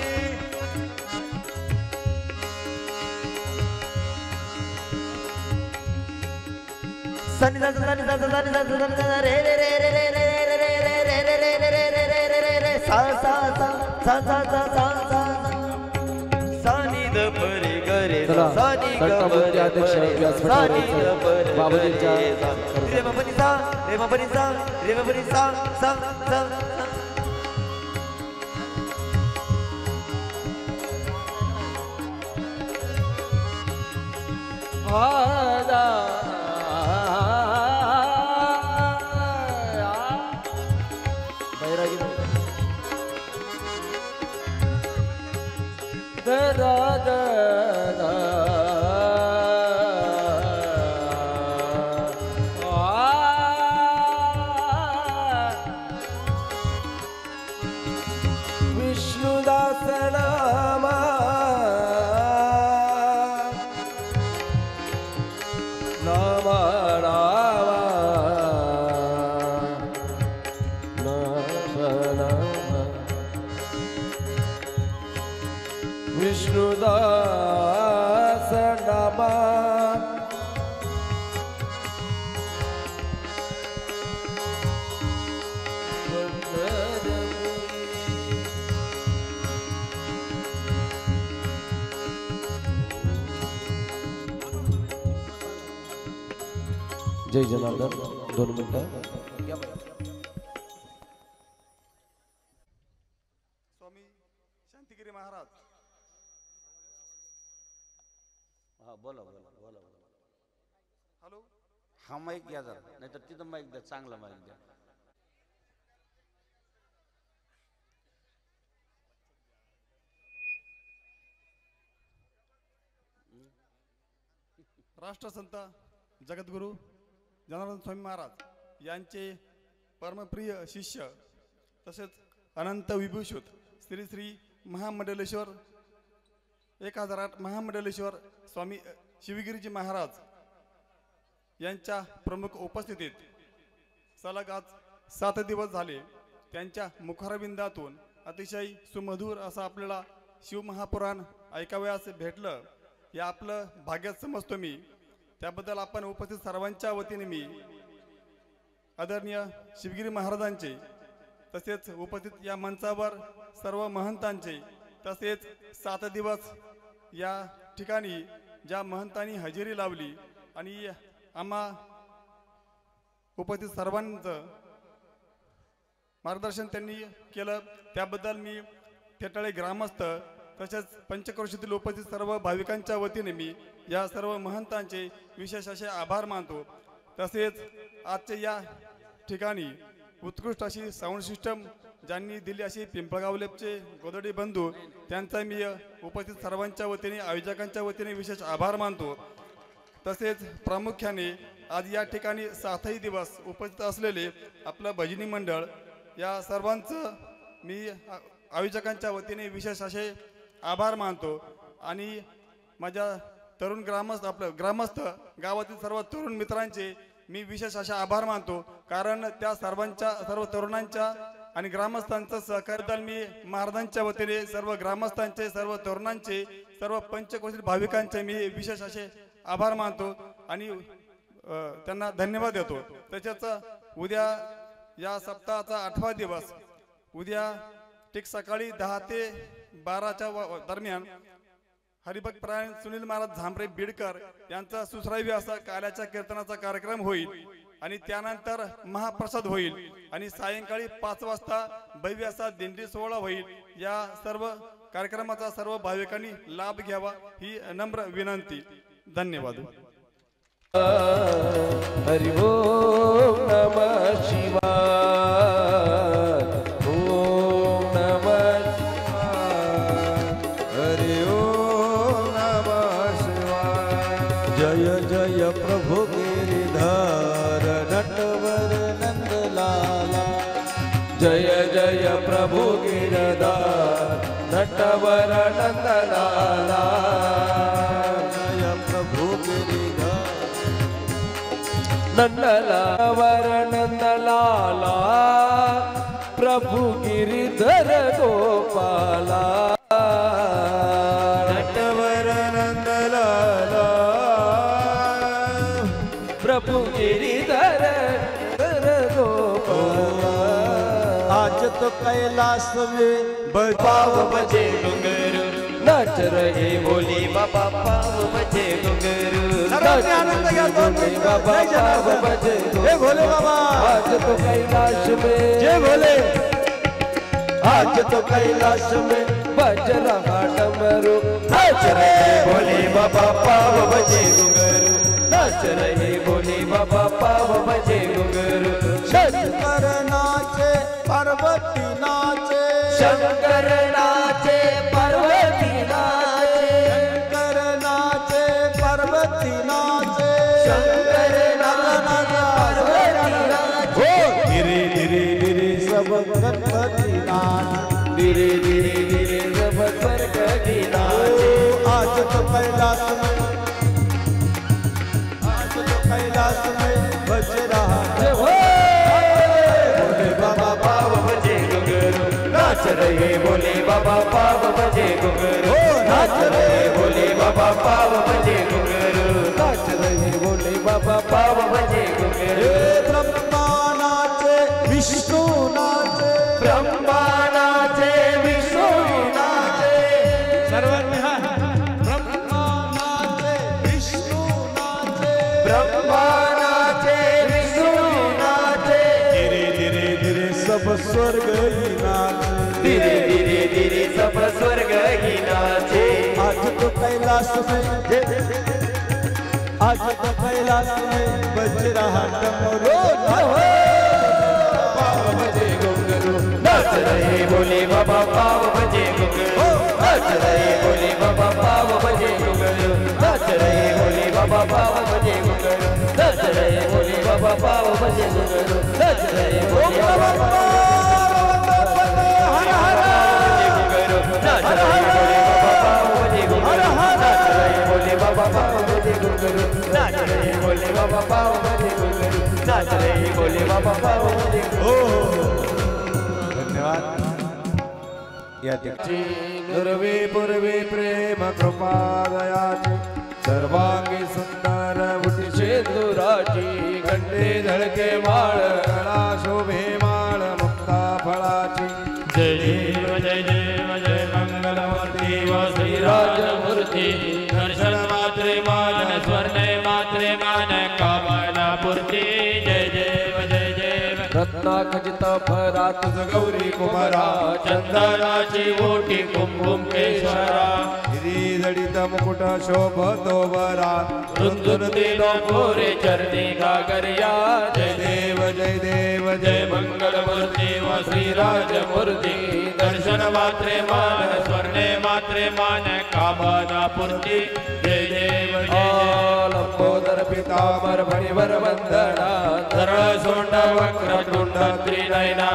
सनी दा सनी दा सनी दा सनी दा रे रे रे रे रे रे रे रे रे रे रे रे रे रे रे रे रे रे सा सा सा सा सा सा सा सा सानी द परे गरे चला, सानी ग घटनापंथी अध्यक्ष व्यासपीठावर सानी ग परे बाबाजींच्या रे बाबनी सा रे बाबनी सा रे बाबनी सा सा सा बैरागी विष्णुदास नामा नामा रामा नामा नामा विष्णुदास नामा जय जनार्दन 2 मिनिटं स्वामी शांतिगिरी महाराज हा बोला बोला बोला बोला हॅलो हा माईक घ्या जरा नाहीतर तिथं माईक द्या चांगला माईक द्या राष्ट्रसंत जगद्गुरु जनार्दन स्वामी महाराज यांचे परमप्रिय शिष्य तसेच अनंत विभूषित श्री श्री महामंडलेश्वर 1008 महामंडलेश्वर स्वामी शिवगिरीजी महाराज यांच्या प्रमुख उपस्थितीत सलग आज 7 दिवस झाले त्यांच्या मुखारविंदातून अतिशय सुमधुर असं आपल्याला शिवमहापुराण ऐकावयास भेटलं या आपलं भाग्यच समजतो मी त्याबद्दल आपण उपस्थित सर्वांच्या वतीने मी आदरणीय शिवगिरी महाराजांचे तसेच उपस्थित या मंचावर सर्व महंतांचे तसेच 7 दिवस या ठिकाणी ज्या महंतांनी हजेरी लावली आणि आम्हा उपस्थित सर्वांचं मार्गदर्शन त्यांनी केलं त्याबद्दल मी थेटाळे ग्रामस्थ तसेच पंचक्रोशीतील उपस्थित सर्व भाविकांच्या वतीने मी या सर्व महंतांचे विशेष असे आभार मानतो तसेच आजच्या या ठिकाणी उत्कृष्ट अशी साऊंड सिस्टम ज्यांनी दिली अशी पिंपळगावलेपचे गोदडी बंधू त्यांचा मी उपस्थित सर्वांच्या वतीने आयोजकांच्या वतीने विशेष आभार मानतो तसेच प्रामुख्याने आज या ठिकाणी 7 दिवस उपस्थित असलेले आपलं भजनी मंडळ या सर्वांचं मी आयोजकांच्या वतीने विशेष असे आभार मानतो आणि माझ्या तरुण ग्रामस्थ गावातील सर्व तरुण मित्रांचे मी विशेष असे आभार मानतो कारण त्या सर्व तरुणांच्या आणि ग्रामस्थांचं सहकार्य मी महाराजांच्या वतीने सर्व ग्रामस्थांचे सर्व तरुणांचे सर्व पंचक्रोशीतील भाविकांचे मी विशेष असे आभार मानतो आणि त्यांना धन्यवाद देतो त्याच्याच उद्या या सप्ताहाचा 8वा दिवस उद्या ठीक सकाळी 10 ते 12च्या दरम्यान हरिभक्त परायण सुनील महाराज झांबरे बीडकर यांचा सुश्राव्य असा काल्याच्या कीर्तनाचा कार्यक्रम होईल आणि त्यानंतर महाप्रसाद होईल आणि सायंकाळी 5 वाजता भव्य असा दिंडी सोहळा होईल या सर्व कार्यक्रमाचा सर्व भाविकांनी लाभ घ्यावा ही नम्र विनंती धन्यवाद हरि ओम नमः शिवाय ओम नमः शिवाय हरि ओम नमः शिवाय जय जय प्रभु गिरिधर नटवर नंदलाला जय जय प्रभु गिरधर नटवर नंदलाला जय प्रभु गिरिधर नंदलावर नंदलाला प्रभु गिरिधर गोपाला नटवर नंदलाला प्रभु गिरिधर गोपाला आज तो कैलाश में पाव बजे घुंघरू नाच रहे भोले बाबा पाव बजे घुंघरू नाच रहे भोले बाबा पाव बजे हे भोले बाबा आज तो कैलाश में जय भोले आज तो कैलाश में बज रहा डमरू नाच रहे भोले बाबा पाव बजे घुंघरू नाच रहे भोले बाबा पाव बजे घुंघरू शंकर नाचे पार्वती नाचे शंकर नाचे पार्वती नाचे शंकर नाचे पार्वती नाचे शंकर नाचे पार्वती नाचे धीरे धीरे धीरे सब गणपति नाच धीरे धीरे धीरे सब स्वर्ग की नाचे आज तो कैलाश में आज तो कैलाश में बज रहा जय हो भोले बाबा पाव बजे घुंघरू नाच रहे भोले बाबा पाव बजे घुंघरू नाच रहे भोले बाबा पाव बजे घुंघरू नाच रहे भोले बाबा पाव बजे घुंघरू ब्रह्मा नाचे विष्णु नाचे ब्रह्मा नाचे विष्णु नाचे ब्रह्मा नाचे विष्णु नाचे ब्रह्मा नाचे विष्णु नाचे धीरे धीरे धीरे सब स्वर्ग ही नाचे धीरे धीरे धीरे सब स्वर्ग ही नाचे आज तो कैलाश में आज तो कैलाश में बज रहा डमरू पाव बजे घुंघरू नाच रहे भोले बाबा पाव बजे घुंघरू नाच रहे भोले बाबा पाव बजे घुंघरू नाच रहे भोले बाबा पाव बजे घुंघरू नाच रहे भोले बाबा पाव बजे घुंघरू नाच रहे भोले बाबा नाच रहे भोले बाबा पाव बजे घुंघरू नाच रहे भोले बाबा पाव बजे घुंघरू नाच रहे भोले बाबा पाव बजे घुंघरू धन्यवाद या ठिकाणी पूर्वे पूर्वे प्रेम कृपा दयाची सर्वांगी सुंदर उठी शेंदुराची कंठे धडके माळ गळा शोभे माळ मुक्ता फळाची जय देव जय देव जय मंगलमूर्ती व श्रीराजमूर्ती दर्शन मात्रे मान स्वर्ण मात्रे मान कामना पूर्ती जय देव जय देव रत्ना खचित फरा तुझ गौरी कुमारा चंदनाची ओटी कुंकुमेश्वरा जडित मुकुट शोभतो बरा रुंदुरती गोरे चरणी गागरिया जय देव जय देव जय मंगलमूर्ती व श्रीराजमूर्ती दर्शन मात्रे मान स्वर्णे मात्रे मान कामना पूर्ती जय देव जय देव लंबोदर पितांबर फणीवर वंदना सरळ सोंड वक्र तुंड त्रिनयना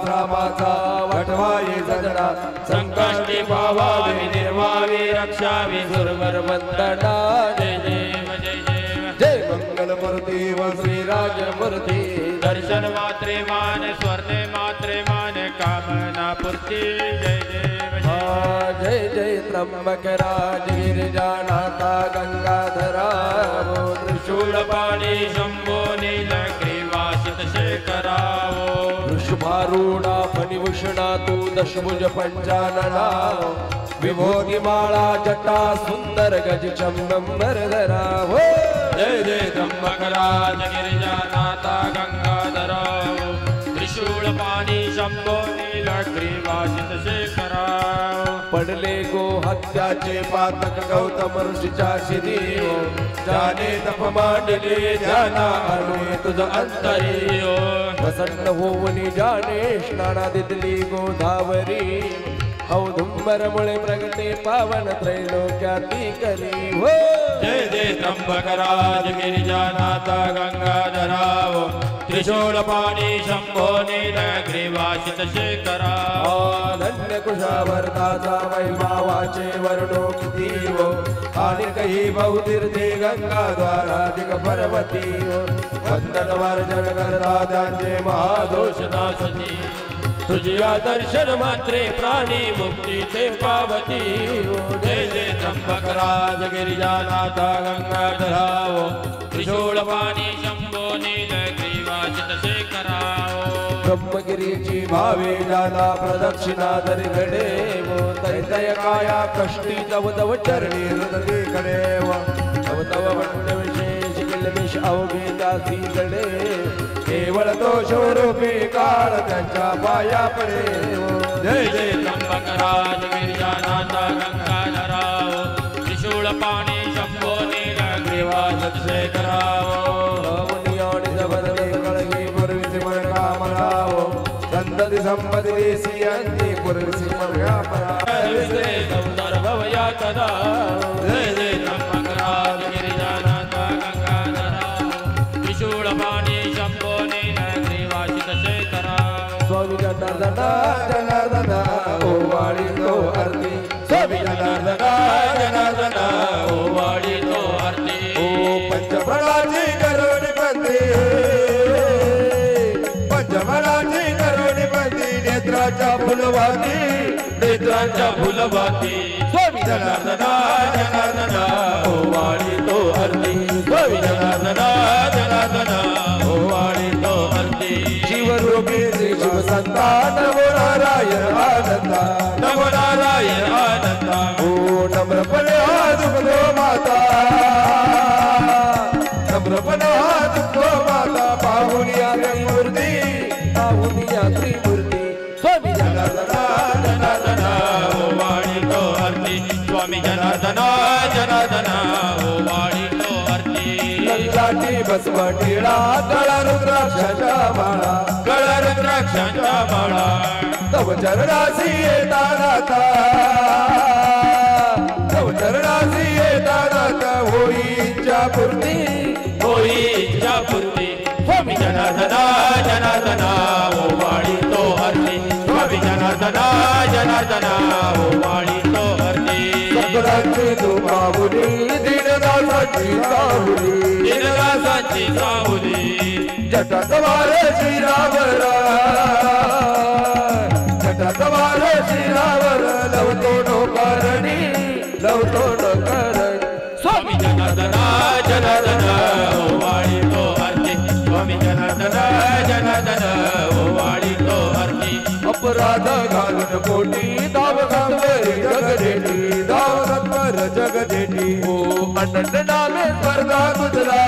रामाचा वटवाई सजना संकष्टी भावावी निर्वावी रक्षावी सुरवर वंदना जय देव जय देव जय मंगलमूर्ती व श्रीराजमूर्ती दर्शन मात्रे मान स्वर्णे मात्रे मान कामना पूर्ती जय देव जय जय त्र्यंबक राज गिरिजानाथा गंगाधरा त्रिशूलपाणी शंभो नीलग्रीवासित शेखरावो वृषभारूढा फणिभूषणा तू दशभुज पंचानना विभूतिमाळा जटा सुंदर गज चंबरधरा हो जय जय त्र्यंबकराज गिरिजानाथा गंगाधरावो त्रिशूलपाणी शंभो नीलग्रीवासित शेखरावो पडले गो हत्याचे पातक गौतम ऋषीच्या शिरीओ जाने तप मांडले ध्याना अनुये तुझ अंतरियो प्रसन्न होऊनी जाने स्नाना दिदली गोदावरी औदुंबरमुळे प्रगटे पावन त्रैलोक्याती करी हो जय जय त्र्यंबकराज गिरिजानाथा गंगाधरावो त्रिशूलपाणी शंभो नीलग्रीवासित शेखरावो धन्य कुशावर्ताचा वैभावाचे वर्णो किती हो आणि काही बहुतीर्थी गंगाद्वाराधिक पर्वती हो वंदन वर्जन करता त्यांचे महादोष नाशती तुझिया दर्शन मात्रे प्राणी मुक्तीचे पावती जय जय त्र्यंबकराज गिरिजानाथा गंगाधराओ त्रिशूळ पाणी शंभो नीलग्रीवाचित शेखराओ ब्रह्मगिरीची भावे दादा प्रदक्षिणा दरी घडेव तैतय काया कष्टी तव तव चरणी हृदय कडेव तव तव वंड विशेष किलमिष अवघे दासी घडे केवळ तो शोरूपी काळ त्यांच्या पाया पडे जय जय त्र्यंबकराज गिरिजानाथा गंगाधराओ त्रिशूळ पाणी शंभो नीलग्रीवाचित शेखराओ संतति संपत्ति देसी अंति पुरुषि मर्यापरा सुंदर भवया तदा जय जय त्र्यंबकराज गिरिजानाथा गंगाधराओ त्रिशूळ पाणी शंभो नीलग्रीवाचित शेखराओ स्वामी जनार्दन जनार्दन ओ वाळी तो आरती स्वामी जनार्दन जनार्दन ओ वाडी तो आरती ओ पंचप्रणाची करुणी पंथी पंचप्रणाची करुणी पंथी नेत्राच्या फुलवाती नेत्रांच्या फुलवाती स्वामी जनार्दन जनार्दन ओ वाडी तो आरती स्वामी जनार्दन जनार्दन ओ वाडी तो आरती शिवरूपी श्री शिव संतान नमो नारायण आनंदा नमो नारायण आनंदा ओ नम्रपणे हात उघडो माता नम्रपणे हात उघडो माता पाहुनिया त्रिमूर्ती पाहुनिया त्रिमूर्ती स्वामी जनार्दन जनार्दन ओ वाडी तो आरती स्वामी जनार्दन जनार्दन ओ वाडी तो आरती लंकाटी बसवटीळा गळा रुद्राक्षाच्या माळा गळा रुद्राक्षांच्या माळा तव चरणासी येता नाता तव चरणासी येता नाता होई इच्छा पूर्ती होई इच्छा पूर्ती स्वामी जनार्दन जनार्दन ओ वाडी तो आरती स्वामी जनार्दन जनार्दन ओ वाडी तो आरती सगळ्यांची तू बाहुली दीनदासाची साहुली दिनदासाची साहुली जटात वारे श्रीरावर जटात वारे श्रीरावर लवतो डोकारणी लवतो डोकारणी स्वामी जनार्दन जनार्दन ओ वाडी तो आरती स्वामी जनार्दन जनार्दन ओ वाडी तो आरती अपराध घालून पोटी धाव गांभीरी जगदेटी धाव गंभीर जगदेटी ओ अनंत नामे स्पर्धा गुजरा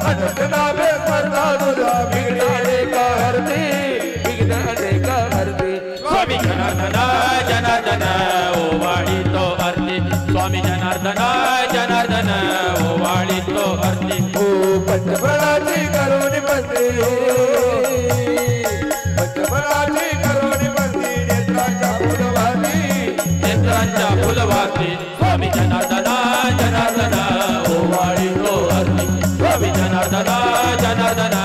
अनंत नामे स्पर्धा गुजरा विघ्न अनेक हरती विघ्न अनेक हरती स्वामी जनार्दन जनार्दन ओ वाडी तो आरती स्वामी जनार्दन जनार्दन ओ वाडी तो आरती ओ पंचप्रणाची करुणी पंथी पंचप्रणाची करुणी पंथी नेत्राच्या फुलवाती नेत्रांच्या फुलवाती स्वामी जनार्दन जनार्दन ओ वाडी तो आरती स्वामी जनार्दन जनार्दन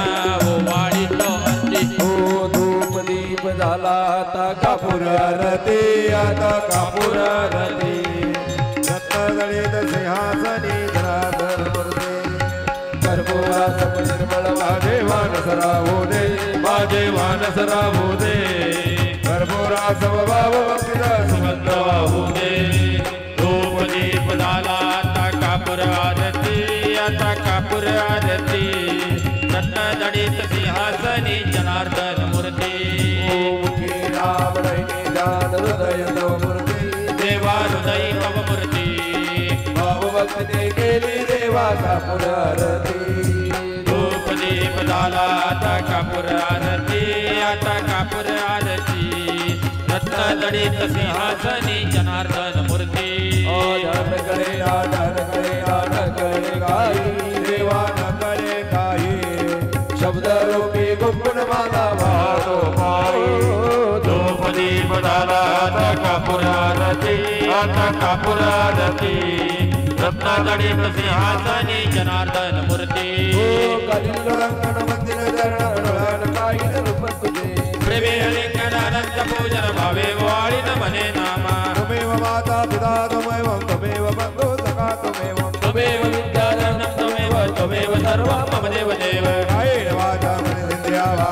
ओ वाडी तो आरती ओ धूप दीप झाला आता कापूर आरती आता कापूर आरती रत्नदळित सिंहासनी धराधर मूर्ती कर्पूरास निर्मळ माझे मानस राहू दे माझे मानस राहू दे कर्पूरास भाव भक्तीचा सुगंध वाहू दे धूप दीप झाला आता कापूर आरती आता कापूर आरती रत्नजडित सिंहासनी जनार्दन मूर्ती मुखी राम निदान हृदय तव मूर्ती देवा हृदय तव मूर्ती भाव भक्ती केली देवा कापूर आरती धूप दीप झाला आता कापूर आरती आता कापूर आरती रत्नजडित सिंहासनी जनार्दन मूर्ती ध्यान करे काही देवा न करे काही शब्द रूपी गुण मला वाहतो पायी धूप दीप झाला आता कापूर आरती आता कापूर आरती रत्नजडित सिंहासनी जनार्दन मूर्ती कलिंग रंगण मंदिर चरण काही रूप तुझे प्रेमे अलिंगनानंद पूजन भावे वाळीन मने नामा त्वमेव माता पिता त्वमेव त्वमेव बंधु सखा त्वमेव त्वमेव विद्याधनं त्वमेव त्वमेव सर्वं मम देव देव कायेन वाचा मनसेन्द्रिया वा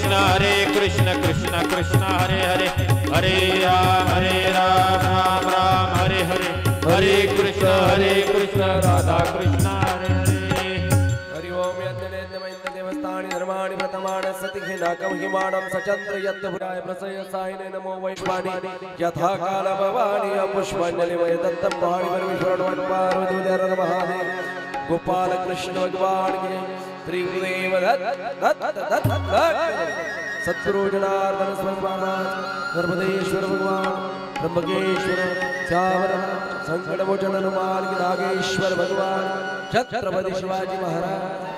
कृष्ण कृष्ण कृष्ण हरे हरे हरे राम राम राम हरे हरे हरे कृष्ण राधा कृष्ण हरे हरे हरि ओम यज्ञ देवस्थानि धर्माणि प्रथमाणि सति नाकं हिमाणं सचंद्र यत्पुराय प्रसय सायने नमो वैश्वानि यथा काल भवानि पुष्पांजलिमय दत्तं भाणि परमेश्वरं पार्वती देव महादेव गोपाल कृष्ण भगवान के श्री गुरुदेव दत्त सद्गुरु जनार्दन स्वामी महाराज नर्मदेश्वर भगवान त्र्यंबकेश्वर श्यामर संकट मोचन हनुमान नागेश्वर भगवान छत्रपति शिवाजी महाराज